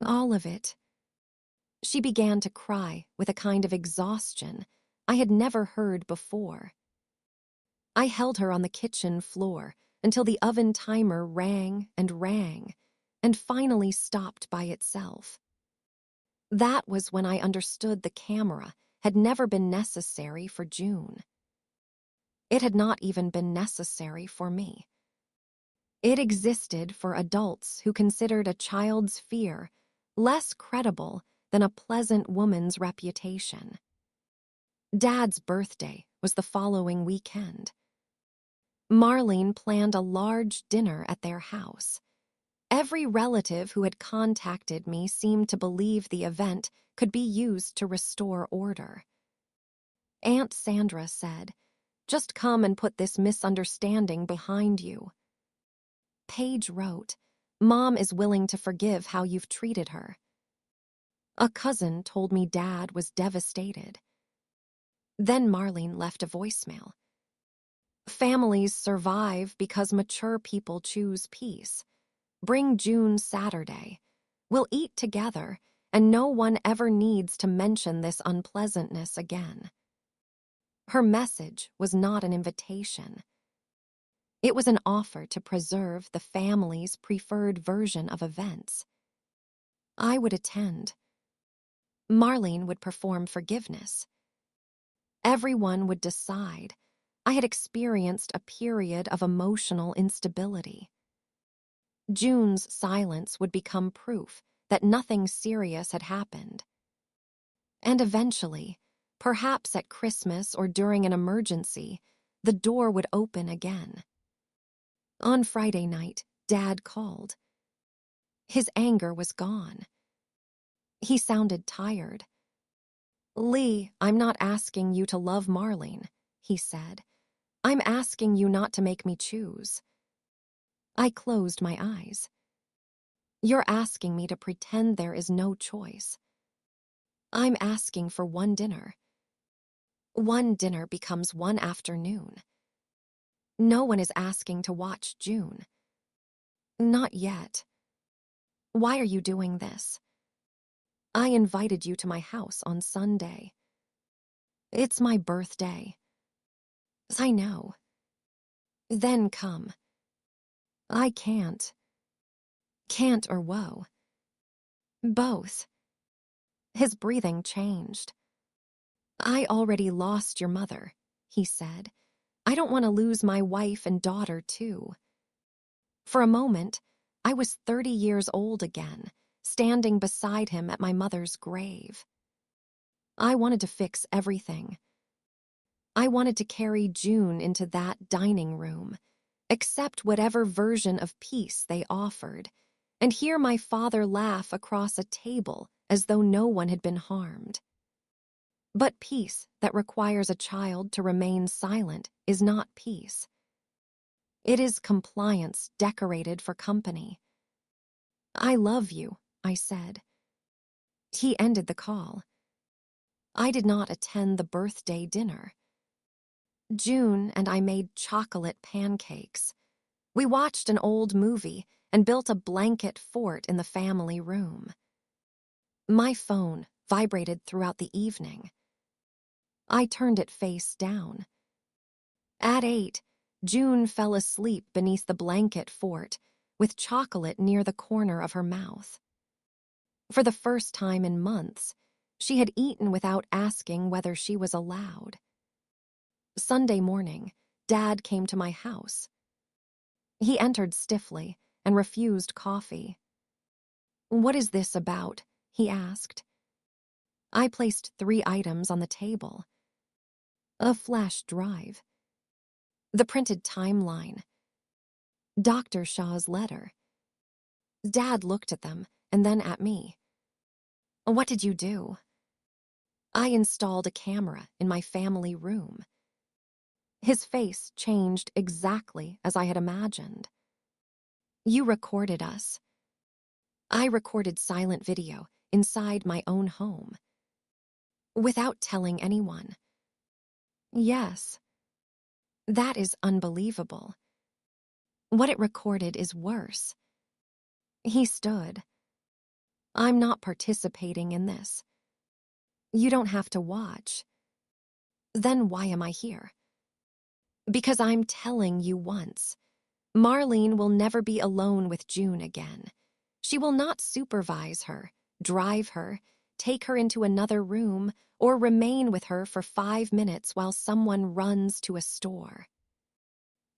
All of it." She began to cry with a kind of exhaustion I had never heard before. I held her on the kitchen floor until the oven timer rang and finally stopped by itself. That was when I understood the camera had never been necessary for June. It had not even been necessary for me. It existed for adults who considered a child's fear less credible than a pleasant woman's reputation. Dad's birthday was the following weekend. Marlene planned a large dinner at their house. Every relative who had contacted me seemed to believe the event could be used to restore order. Aunt Sandra said, "Just come and put this misunderstanding behind you." Paige wrote, "Mom is willing to forgive how you've treated her." A cousin told me Dad was devastated. Then Marlene left a voicemail. "Families survive because mature people choose peace. Bring June Saturday. We'll eat together, and no one ever needs to mention this unpleasantness again." Her message was not an invitation. It was an offer to preserve the family's preferred version of events. I would attend. Marlene would perform forgiveness. Everyone would decide. I had experienced a period of emotional instability. June's silence would become proof that nothing serious had happened. And eventually, perhaps at Christmas or during an emergency, the door would open again. On Friday night, Dad called. His anger was gone. He sounded tired. "Lee, I'm not asking you to love Marlene," he said. "I'm asking you not to make me choose." I closed my eyes. "You're asking me to pretend there is no choice." "I'm asking for one dinner." One dinner becomes one afternoon. No one is asking to watch June. Not yet. "Why are you doing this?" "I invited you to my house on Sunday." "It's my birthday." "I know." "Then come." "I can't." "Can't or whoa?" "Both." His breathing changed. "I already lost your mother," he said. "I don't want to lose my wife and daughter, too." For a moment, I was 30 years old again, standing beside him at my mother's grave. I wanted to fix everything. I wanted to carry June into that dining room, accept whatever version of peace they offered, and hear my father laugh across a table as though no one had been harmed. But peace that requires a child to remain silent is not peace. It is compliance decorated for company. "I love you," I said. He ended the call. I did not attend the birthday dinner. June and I made chocolate pancakes. We watched an old movie and built a blanket fort in the family room. My phone vibrated throughout the evening. I turned it face down. At 8, June fell asleep beneath the blanket fort, with chocolate near the corner of her mouth. For the first time in months, she had eaten without asking whether she was allowed. Sunday morning, Dad came to my house. He entered stiffly and refused coffee. "What is this about?" he asked. I placed 3 items on the table. A flash drive, the printed timeline, Dr. Shaw's letter. Dad looked at them and then at me. "What did you do?" "I installed a camera in my family room." His face changed exactly as I had imagined. "You recorded us." "I recorded silent video inside my own home." "Without telling anyone." "Yes." "That is unbelievable." "What it recorded is worse." He stood. "I'm not participating in this." "You don't have to watch." "Then why am I here?" "Because I'm telling you once. Marlene will never be alone with June again. She will not supervise her, drive her, take her into another room, or remain with her for 5 minutes while someone runs to a store.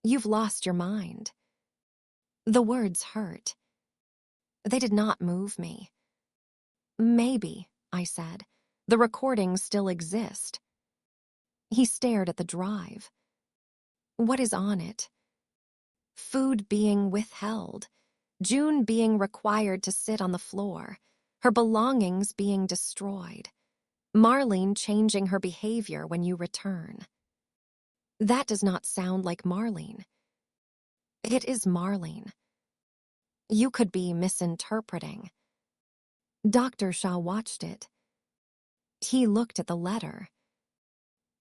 You've lost your mind." The words hurt. They did not move me. "Maybe," I said. "The recordings still exist." He stared at the drive. "What is on it?" "Food being withheld, June being required to sit on the floor, her belongings being destroyed, Marlene changing her behavior when you return." "That does not sound like Marlene." "It is Marlene." "You could be misinterpreting." Dr. Shaw watched it. He looked at the letter.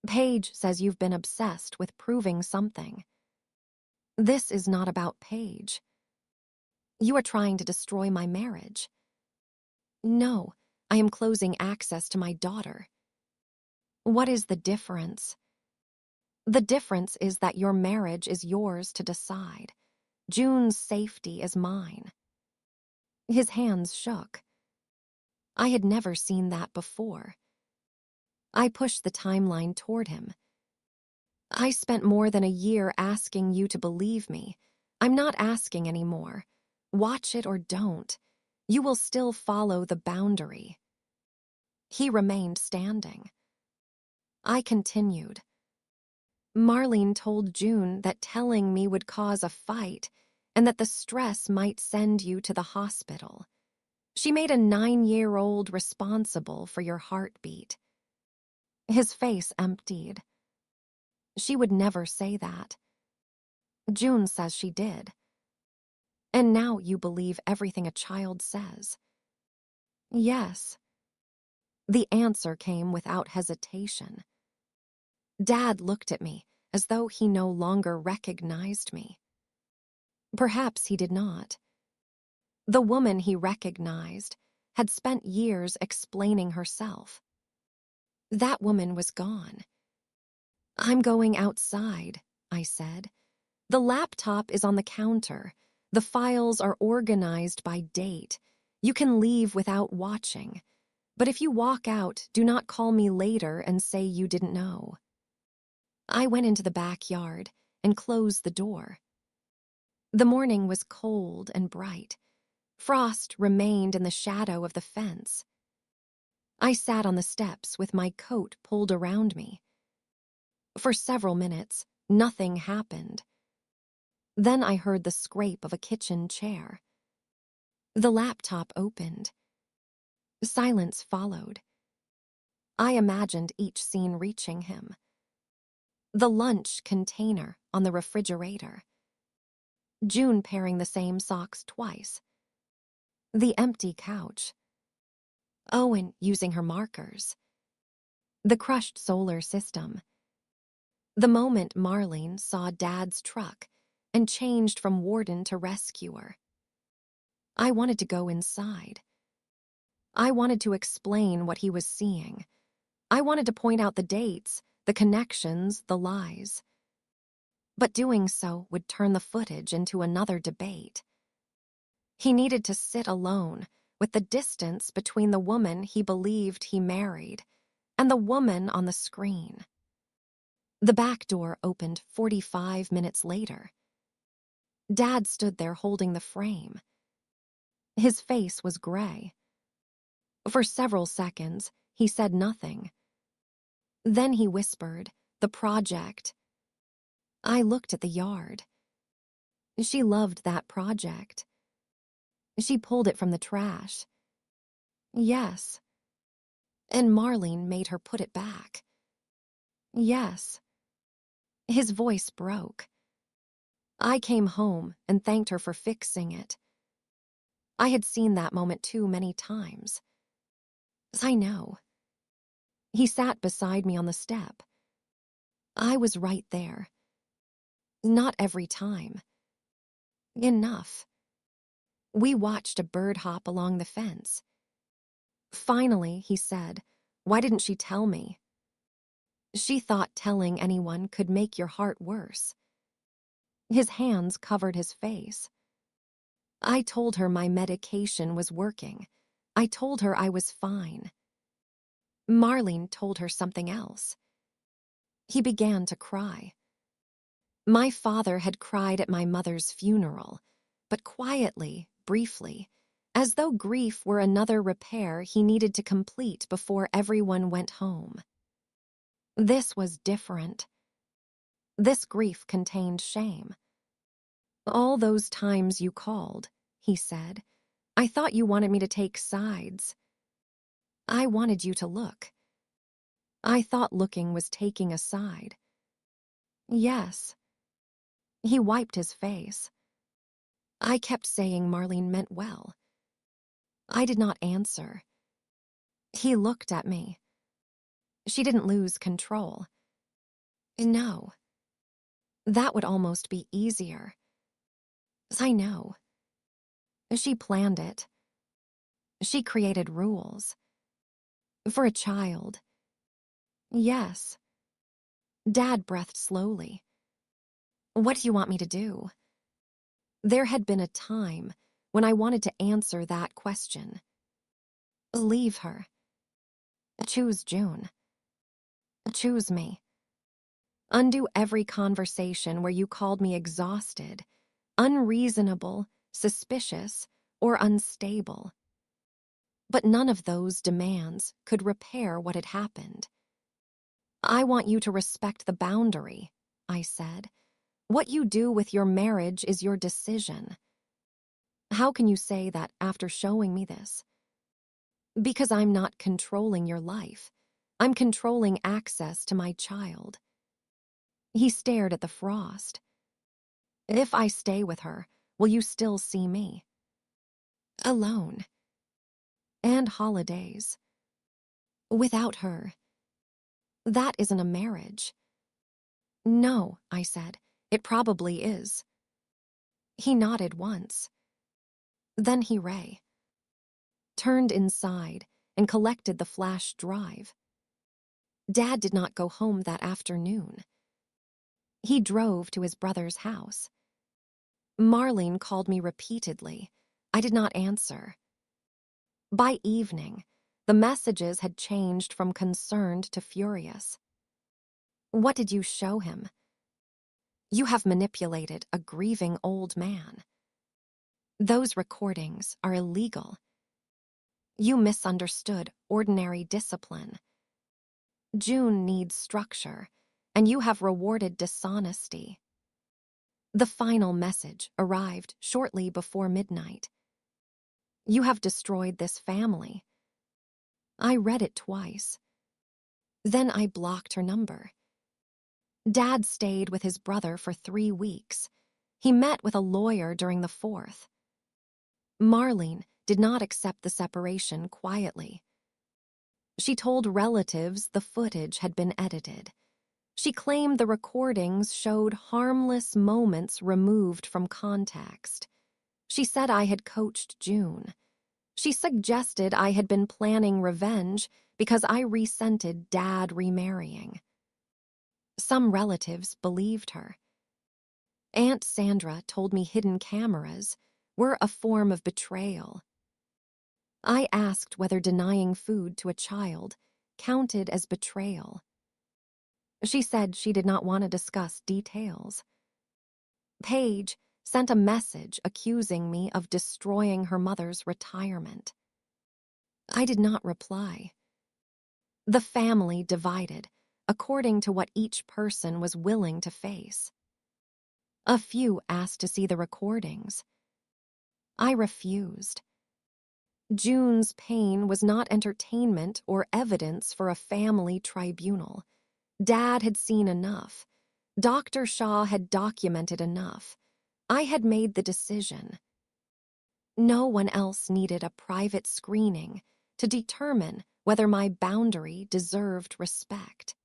"Paige says you've been obsessed with proving something." "This is not about Paige." "You are trying to destroy my marriage." "No, I am closing access to my daughter." "What is the difference?" "The difference is that your marriage is yours to decide. June's safety is mine." His hands shook. I had never seen that before. I pushed the timeline toward him. "I spent more than a year asking you to believe me. I'm not asking anymore. Watch it or don't. You will still follow the boundary." He remained standing. I continued. "Marlene told June that telling me would cause a fight and that the stress might send you to the hospital. She made a 9-year-old responsible for your heartbeat." His face emptied. "She would never say that." "June says she did." "And now you believe everything a child says." "Yes." The answer came without hesitation. Dad looked at me as though he no longer recognized me. Perhaps he did not. The woman he recognized had spent years explaining herself. That woman was gone. "I'm going outside," I said. "The laptop is on the counter. The files are organized by date. You can leave without watching. But if you walk out, do not call me later and say you didn't know." I went into the backyard and closed the door. The morning was cold and bright. Frost remained in the shadow of the fence. I sat on the steps with my coat pulled around me. For several minutes, nothing happened. Then I heard the scrape of a kitchen chair. The laptop opened. Silence followed. I imagined each scene reaching him. The lunch container on the refrigerator. June pairing the same socks twice. The empty couch. Owen using her markers. The crushed solar system. The moment Marlene saw Dad's truck and changed from warden to rescuer. I wanted to go inside. I wanted to explain what he was seeing. I wanted to point out the dates, the connections, the lies. But doing so would turn the footage into another debate. He needed to sit alone with the distance between the woman he believed he married and the woman on the screen. The back door opened 45 minutes later. Dad stood there holding the frame. His face was gray. For several seconds, he said nothing. Then he whispered, "The project." I looked at the yard. She loved that project. She pulled it from the trash. Yes. And Marlene made her put it back. Yes. His voice broke. I came home and thanked her for fixing it. I had seen that moment too many times. I know. He sat beside me on the step. I was right there. Not every time. Enough. We watched a bird hop along the fence. Finally, he said, "Why didn't she tell me?" She thought telling anyone could make your heart worse. His hands covered his face. I told her my medication was working. I told her I was fine. Marlene told her something else. He began to cry. My father had cried at my mother's funeral, but quietly, briefly, as though grief were another repair he needed to complete before everyone went home. This was different. This grief contained shame. "All those times you called," he said, "I thought you wanted me to take sides. I wanted you to look. I thought looking was taking a side." Yes. He wiped his face. I kept saying Marlene meant well. I did not answer. He looked at me. She didn't lose control. No. That would almost be easier. I know. She planned it. She created rules. For a child. Yes. Dad breathed slowly. "What do you want me to do?" There had been a time when I wanted to answer that question. Leave her. Choose June. Choose me. Undo every conversation where you called me exhausted, unreasonable, suspicious, or unstable. But none of those demands could repair what had happened. "I want you to respect the boundary," I said. "What you do with your marriage is your decision." "How can you say that after showing me this?" "Because I'm not controlling your life. I'm controlling access to my child." He stared at the frost. "If I stay with her, will you still see me?" "Alone. And holidays. Without her. That isn't a marriage." "No," I said. "It probably is." He nodded once. Then he turned inside and collected the flash drive. Dad did not go home that afternoon. He drove to his brother's house. Marlene called me repeatedly. I did not answer. By evening, the messages had changed from concerned to furious. "What did you show him?" "You have manipulated a grieving old man. Those recordings are illegal. You misunderstood ordinary discipline. June needs structure, and you have rewarded dishonesty." The final message arrived shortly before midnight. "You have destroyed this family." I read it twice. Then I blocked her number. Dad stayed with his brother for 3 weeks. He met with a lawyer during the 4th. Marlene did not accept the separation quietly. She told relatives the footage had been edited. She claimed the recordings showed harmless moments removed from context. She said I had coached June. She suggested I had been planning revenge because I resented Dad remarrying. Some relatives believed her. Aunt Sandra told me hidden cameras were a form of betrayal. I asked whether denying food to a child counted as betrayal. She said she did not want to discuss details. Paige sent a message accusing me of destroying her mother's retirement. I did not reply. The family divided, according to what each person was willing to face. A few asked to see the recordings. I refused. June's pain was not entertainment or evidence for a family tribunal. Dad had seen enough. Dr. Shaw had documented enough. I had made the decision. No one else needed a private screening to determine whether my boundary deserved respect.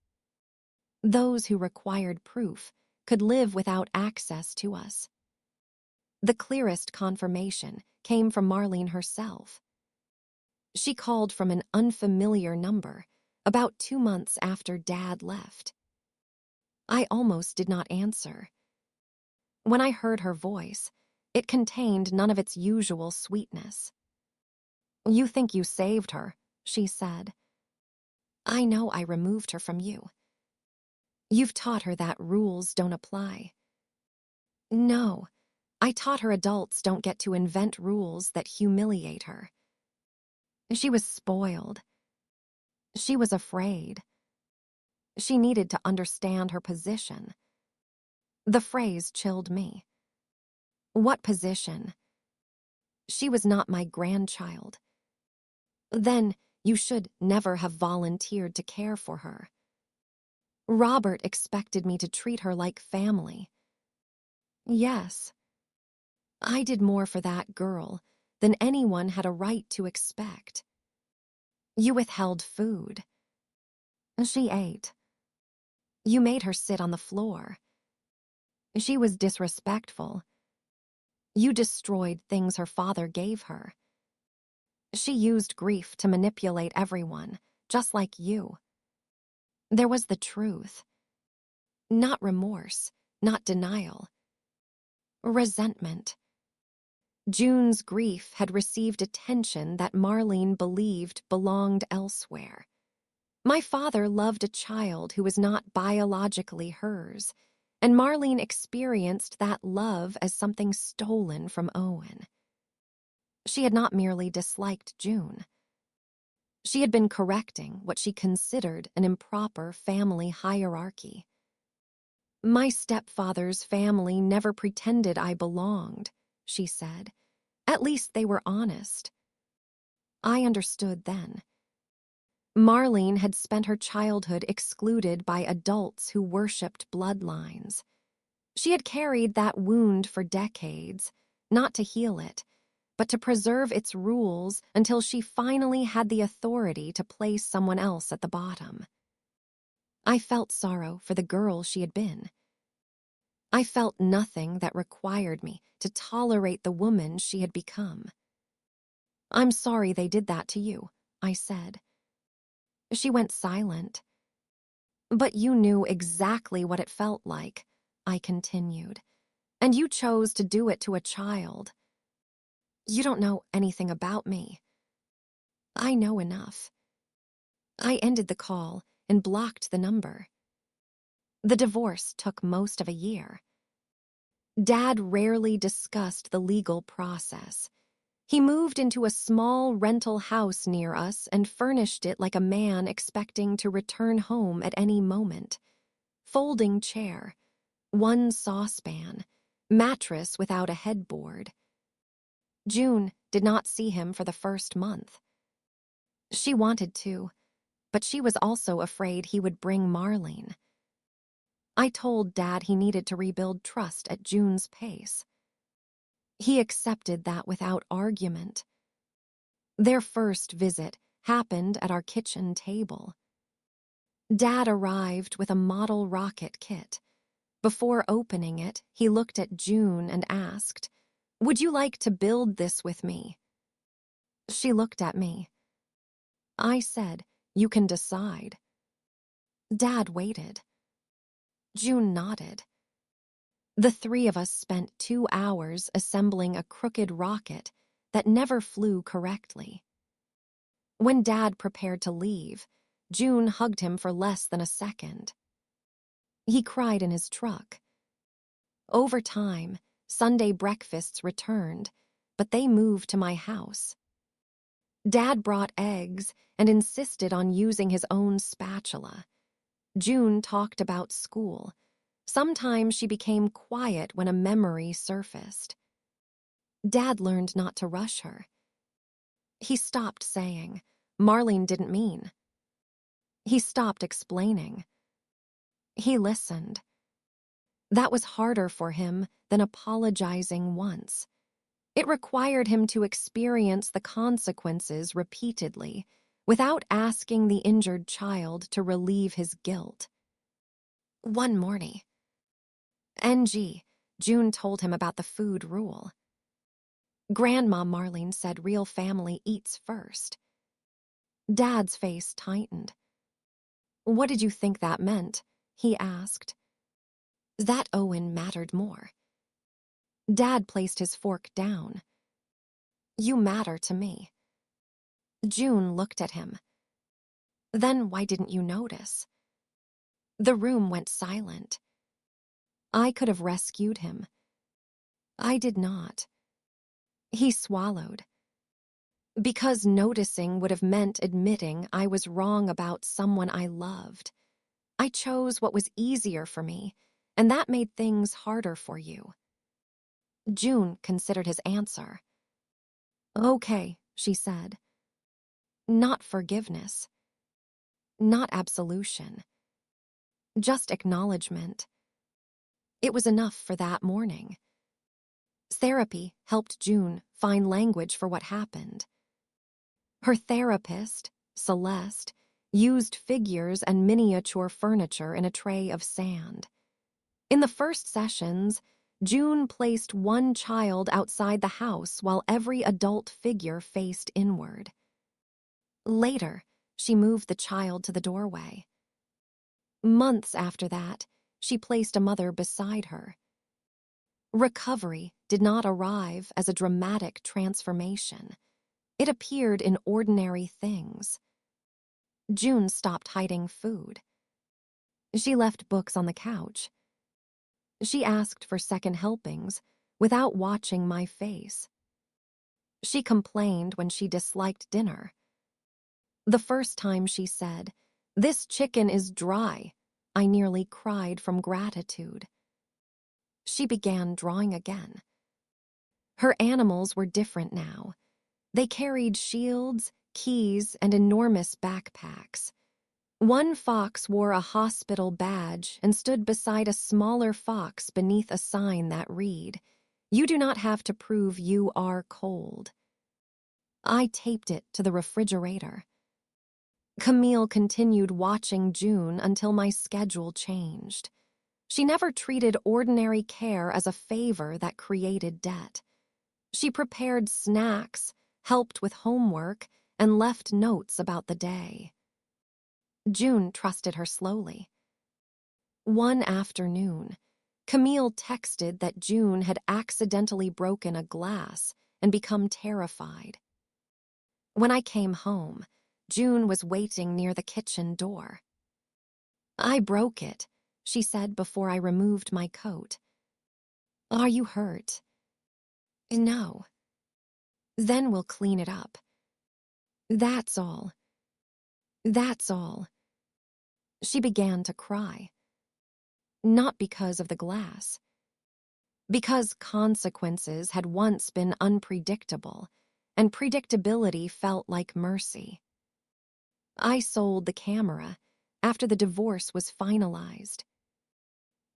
Those who required proof could live without access to us. The clearest confirmation came from Marlene herself. She called from an unfamiliar number about 2 months after Dad left. I almost did not answer. When I heard her voice, it contained none of its usual sweetness. "You think you saved her," she said. "I know I removed her from you. You've taught her that rules don't apply." "No, I taught her adults don't get to invent rules that humiliate her." She was spoiled. She was afraid. She needed to understand her position. The phrase chilled me. What position? She was not my grandchild. Then you should never have volunteered to care for her. Robert expected me to treat her like family. Yes, I did more for that girl than anyone had a right to expect. You withheld food. She ate. You made her sit on the floor. She was disrespectful. You destroyed things her father gave her. She used grief to manipulate everyone, just like you. There was the truth. Not remorse, not denial. Resentment. June's grief had received attention that Marlene believed belonged elsewhere. My father loved a child who was not biologically hers, and Marlene experienced that love as something stolen from Owen. She had not merely disliked June. She had been correcting what she considered an improper family hierarchy. "My stepfather's family never pretended I belonged," she said. "At least they were honest." I understood then. Marlene had spent her childhood excluded by adults who worshipped bloodlines. She had carried that wound for decades, not to heal it, but to preserve its rules until she finally had the authority to place someone else at the bottom. I felt sorrow for the girl she had been. I felt nothing that required me to tolerate the woman she had become. "I'm sorry they did that to you," I said. She went silent. "But you knew exactly what it felt like," I continued, "and you chose to do it to a child. You don't know anything about me." "I know enough." I ended the call and blocked the number. The divorce took most of a year. Dad rarely discussed the legal process. He moved into a small rental house near us and furnished it like a man expecting to return home at any moment. Folding chair, one saucepan, mattress without a headboard. June did not see him for the first month. She wanted to, but she was also afraid he would bring Marlene. I told Dad he needed to rebuild trust at June's pace. He accepted that without argument. Their first visit happened at our kitchen table. Dad arrived with a model rocket kit. Before opening it, he looked at June and asked, "Would you like to build this with me?" She looked at me. I said, "You can decide." Dad waited. June nodded. The three of us spent 2 hours assembling a crooked rocket that never flew correctly. When Dad prepared to leave, June hugged him for less than a second. He cried in his truck. Over time, Sunday breakfasts returned, but they moved to my house. Dad brought eggs and insisted on using his own spatula. June talked about school. Sometimes she became quiet when a memory surfaced. Dad learned not to rush her. He stopped saying, "Marlene didn't mean." He stopped explaining. He listened. That was harder for him than apologizing once. It required him to experience the consequences repeatedly, without asking the injured child to relieve his guilt. One morning, June told him about the food rule. Grandma Marlene said real family eats first. Dad's face tightened. "What did you think that meant?" he asked. That Owen mattered more. Dad placed his fork down. "You matter to me." June looked at him. "Then why didn't you notice?" The room went silent. I could have rescued him. I did not. He swallowed. Because noticing would have meant admitting I was wrong about someone I loved. I chose what was easier for me, and that made things harder for you. June considered his answer. "Okay," she said. Not forgiveness. Not absolution. Just acknowledgement. It was enough for that morning. Therapy helped June find language for what happened. Her therapist, Celeste, used figures and miniature furniture in a tray of sand. In the first sessions, June placed one child outside the house while every adult figure faced inward. Later, she moved the child to the doorway. Months after that, she placed a mother beside her. Recovery did not arrive as a dramatic transformation. It appeared in ordinary things. June stopped hiding food. She left books on the couch. She asked for second helpings without watching my face. She complained when she disliked dinner. The first time she said, "This chicken is dry," I nearly cried from gratitude. She began drawing again. Her animals were different now. They carried shields, keys, and enormous backpacks. One fox wore a hospital badge and stood beside a smaller fox beneath a sign that read, "You do not have to prove you are cold." I taped it to the refrigerator. Camille continued watching June until my schedule changed. She never treated ordinary care as a favor that created debt. She prepared snacks, helped with homework, and left notes about the day. June trusted her slowly. One afternoon, Camille texted that June had accidentally broken a glass and become terrified. When I came home, June was waiting near the kitchen door. "I broke it," she said before I removed my coat. "Are you hurt?" "No." "Then we'll clean it up." "That's all. That's all." She began to cry. Not because of the glass. Because consequences had once been unpredictable, and predictability felt like mercy. I sold the camera after the divorce was finalized.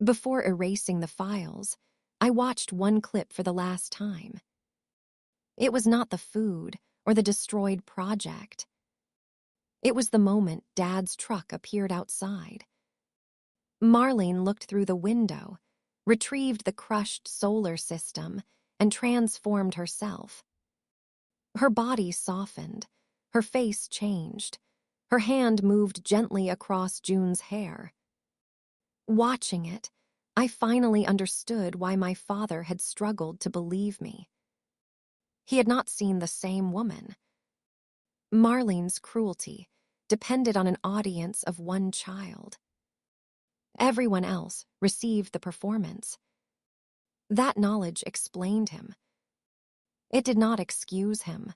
Before erasing the files, I watched one clip for the last time. It was not the food or the destroyed project. It was the moment Dad's truck appeared outside. Marlene looked through the window, retrieved the crushed solar system, and transformed herself. Her body softened, her face changed, her hand moved gently across June's hair. Watching it, I finally understood why my father had struggled to believe me. He had not seen the same woman. Marlene's cruelty depended on an audience of one child. Everyone else received the performance. That knowledge explained him. It did not excuse him.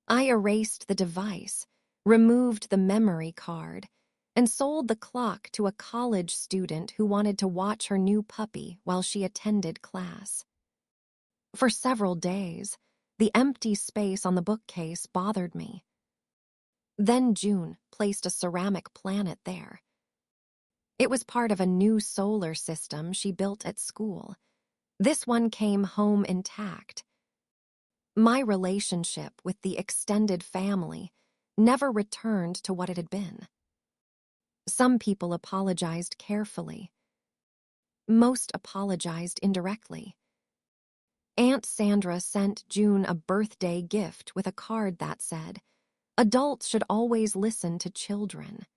I erased the device, removed the memory card, and sold the clock to a college student who wanted to watch her new puppy while she attended class. For several days, the empty space on the bookcase bothered me. Then June placed a ceramic planet there. It was part of a new solar system she built at school. This one came home intact. My relationship with the extended family never returned to what it had been. Some people apologized carefully. Most apologized indirectly. Aunt Sandra sent June a birthday gift with a card that said, "Adults should always listen to children."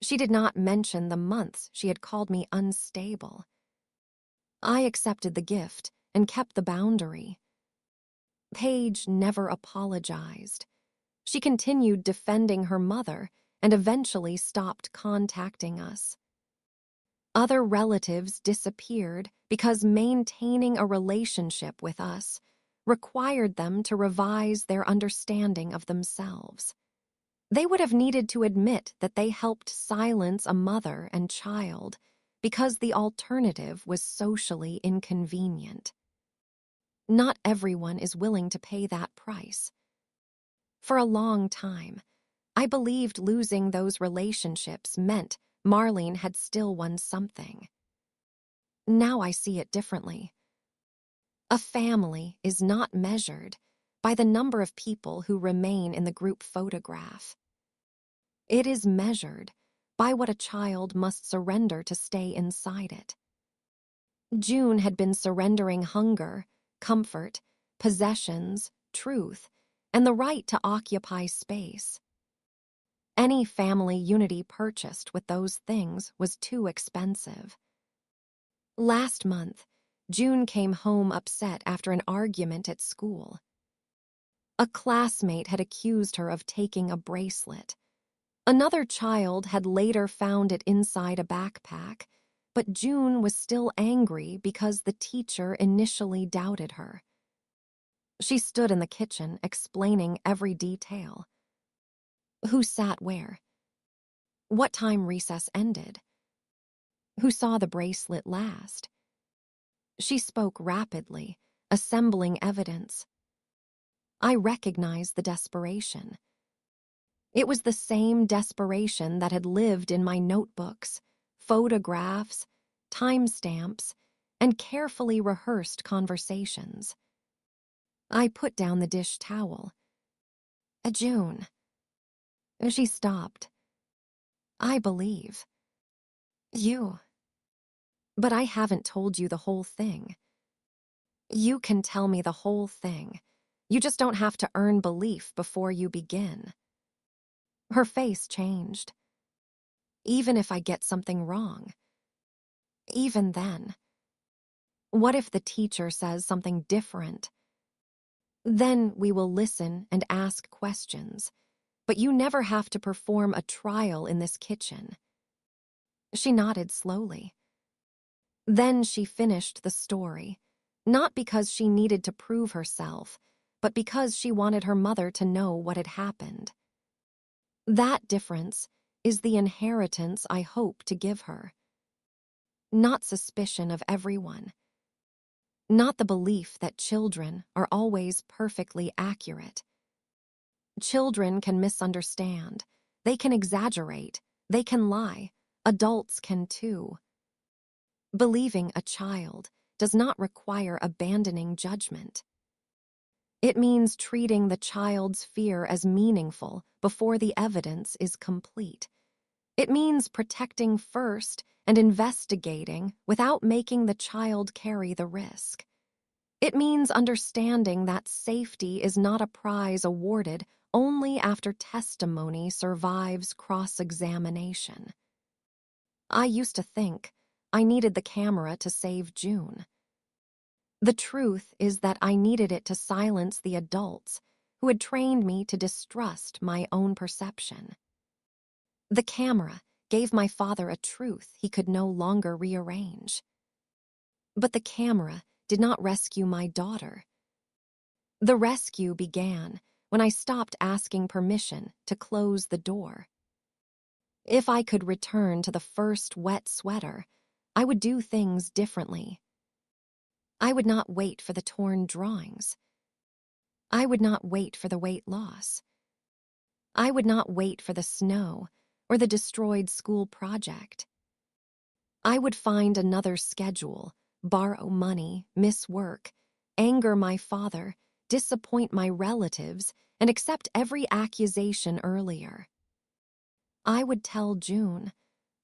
She did not mention the months she had called me unstable. I accepted the gift and kept the boundary. Paige never apologized. She continued defending her mother and eventually stopped contacting us. Other relatives disappeared because maintaining a relationship with us required them to revise their understanding of themselves. They would have needed to admit that they helped silence a mother and child because the alternative was socially inconvenient. Not everyone is willing to pay that price. For a long time, I believed losing those relationships meant Marlene had still won something. Now I see it differently. A family is not measured by the number of people who remain in the group photograph. It is measured by what a child must surrender to stay inside it. June had been surrendering hunger, comfort, possessions, truth, and the right to occupy space. Any family unity purchased with those things was too expensive. Last month, June came home upset after an argument at school. A classmate had accused her of taking a bracelet. Another child had later found it inside a backpack, but June was still angry because the teacher initially doubted her. She stood in the kitchen explaining every detail. Who sat where? What time recess ended? Who saw the bracelet last? She spoke rapidly, assembling evidence. I recognized the desperation. It was the same desperation that had lived in my notebooks, photographs, timestamps, and carefully rehearsed conversations. I put down the dish towel. June. She stopped. I believe. You. But I haven't told you the whole thing. You can tell me the whole thing. You just don't have to earn belief before you begin. Her face changed. Even if I get something wrong. Even then. What if the teacher says something different? Then we will listen and ask questions. But you never have to perform a trial in this kitchen. She nodded slowly. Then she finished the story, not because she needed to prove herself, but because she wanted her mother to know what had happened. That difference is the inheritance I hope to give her. Not suspicion of everyone. Not the belief that children are always perfectly accurate. Children can misunderstand. They can exaggerate. They can lie. Adults can too. Believing a child does not require abandoning judgment. It means treating the child's fear as meaningful before the evidence is complete. It means protecting first and investigating without making the child carry the risk. It means understanding that safety is not a prize awarded only after testimony survives cross-examination. I used to think I needed the camera to save June. The truth is that I needed it to silence the adults who had trained me to distrust my own perception. The camera gave my father a truth he could no longer rearrange. But the camera did not rescue my daughter. The rescue began when I stopped asking permission to close the door. If I could return to the first wet sweater, I would do things differently. I would not wait for the torn drawings. I would not wait for the weight loss. I would not wait for the snow or the destroyed school project. I would find another schedule, borrow money, miss work, anger my father, disappoint my relatives, and accept every accusation earlier. I would tell June,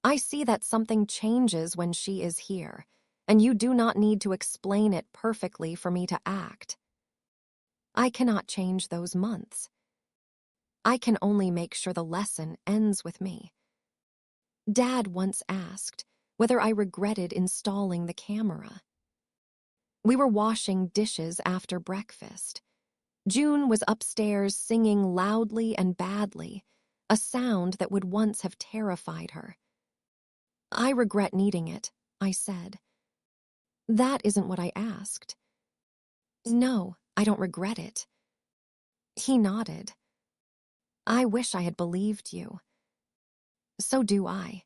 I see that something changes when she is here, and you do not need to explain it perfectly for me to act. I cannot change those months. I can only make sure the lesson ends with me. Dad once asked whether I regretted installing the camera. We were washing dishes after breakfast. June was upstairs singing loudly and badly, a sound that would once have terrified her. I regret needing it, I said. That isn't what I asked. No, I don't regret it. He nodded. I wish I had believed you. So do I.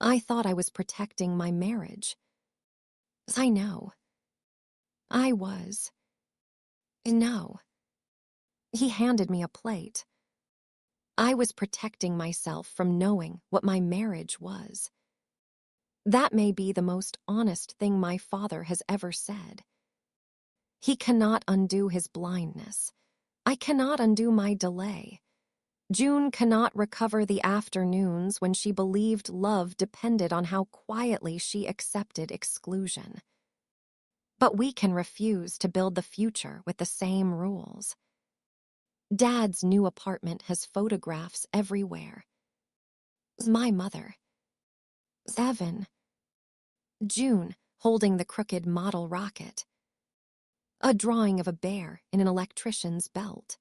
I thought I was protecting my marriage. I know. I was. No. He handed me a plate. I was protecting myself from knowing what my marriage was. That may be the most honest thing my father has ever said. He cannot undo his blindness. I cannot undo my delay. June cannot recover the afternoons when she believed love depended on how quietly she accepted exclusion. But we can refuse to build the future with the same rules. Dad's new apartment has photographs everywhere. My mother. Evan. June holding the crooked model rocket. A drawing of a bear in an electrician's belt.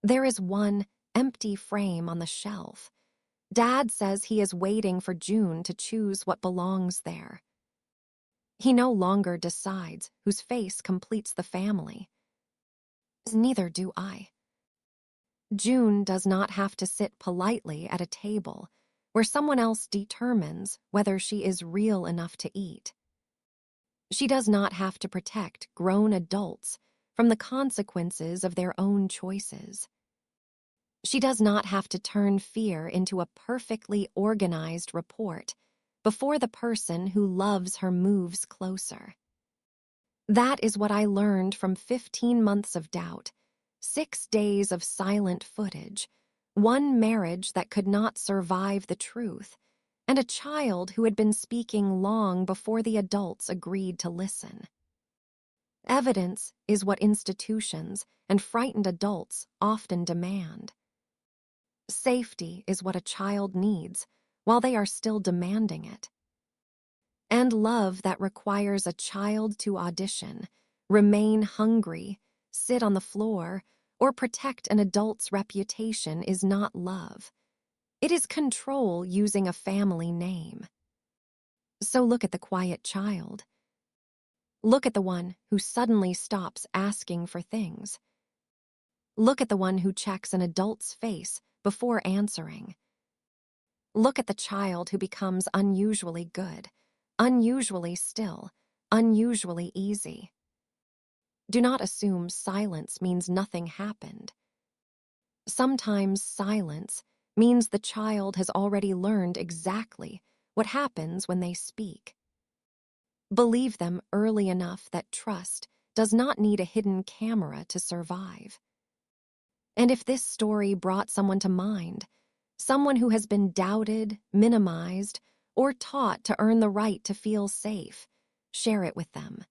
There is one empty frame on the shelf. Dad says he is waiting for June to choose what belongs there. He no longer decides whose face completes the family. Neither do I. June does not have to sit politely at a table where someone else determines whether she is real enough to eat. She does not have to protect grown adults from the consequences of their own choices. She does not have to turn fear into a perfectly organized report before the person who loves her moves closer. That is what I learned from 15 months of doubt, 6 days of silent footage, one marriage that could not survive the truth, and a child who had been speaking long before the adults agreed to listen. Evidence is what institutions and frightened adults often demand. Safety is what a child needs while they are still demanding it. And love that requires a child to audition, remain hungry, sit on the floor, or protect an adult's reputation is not love. It is control using a family name. So look at the quiet child. Look at the one who suddenly stops asking for things. Look at the one who checks an adult's face before answering. Look at the child who becomes unusually good, unusually still, unusually easy. Do not assume silence means nothing happened. Sometimes silence means the child has already learned exactly what happens when they speak. Believe them early enough that trust does not need a hidden camera to survive. And if this story brought someone to mind, someone who has been doubted, minimized, or taught to earn the right to feel safe, share it with them.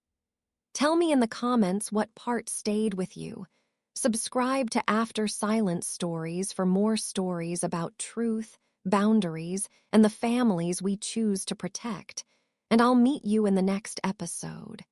Tell me in the comments what part stayed with you. Subscribe to After Silence Stories for more stories about truth, boundaries, and the families we choose to protect. And I'll meet you in the next episode.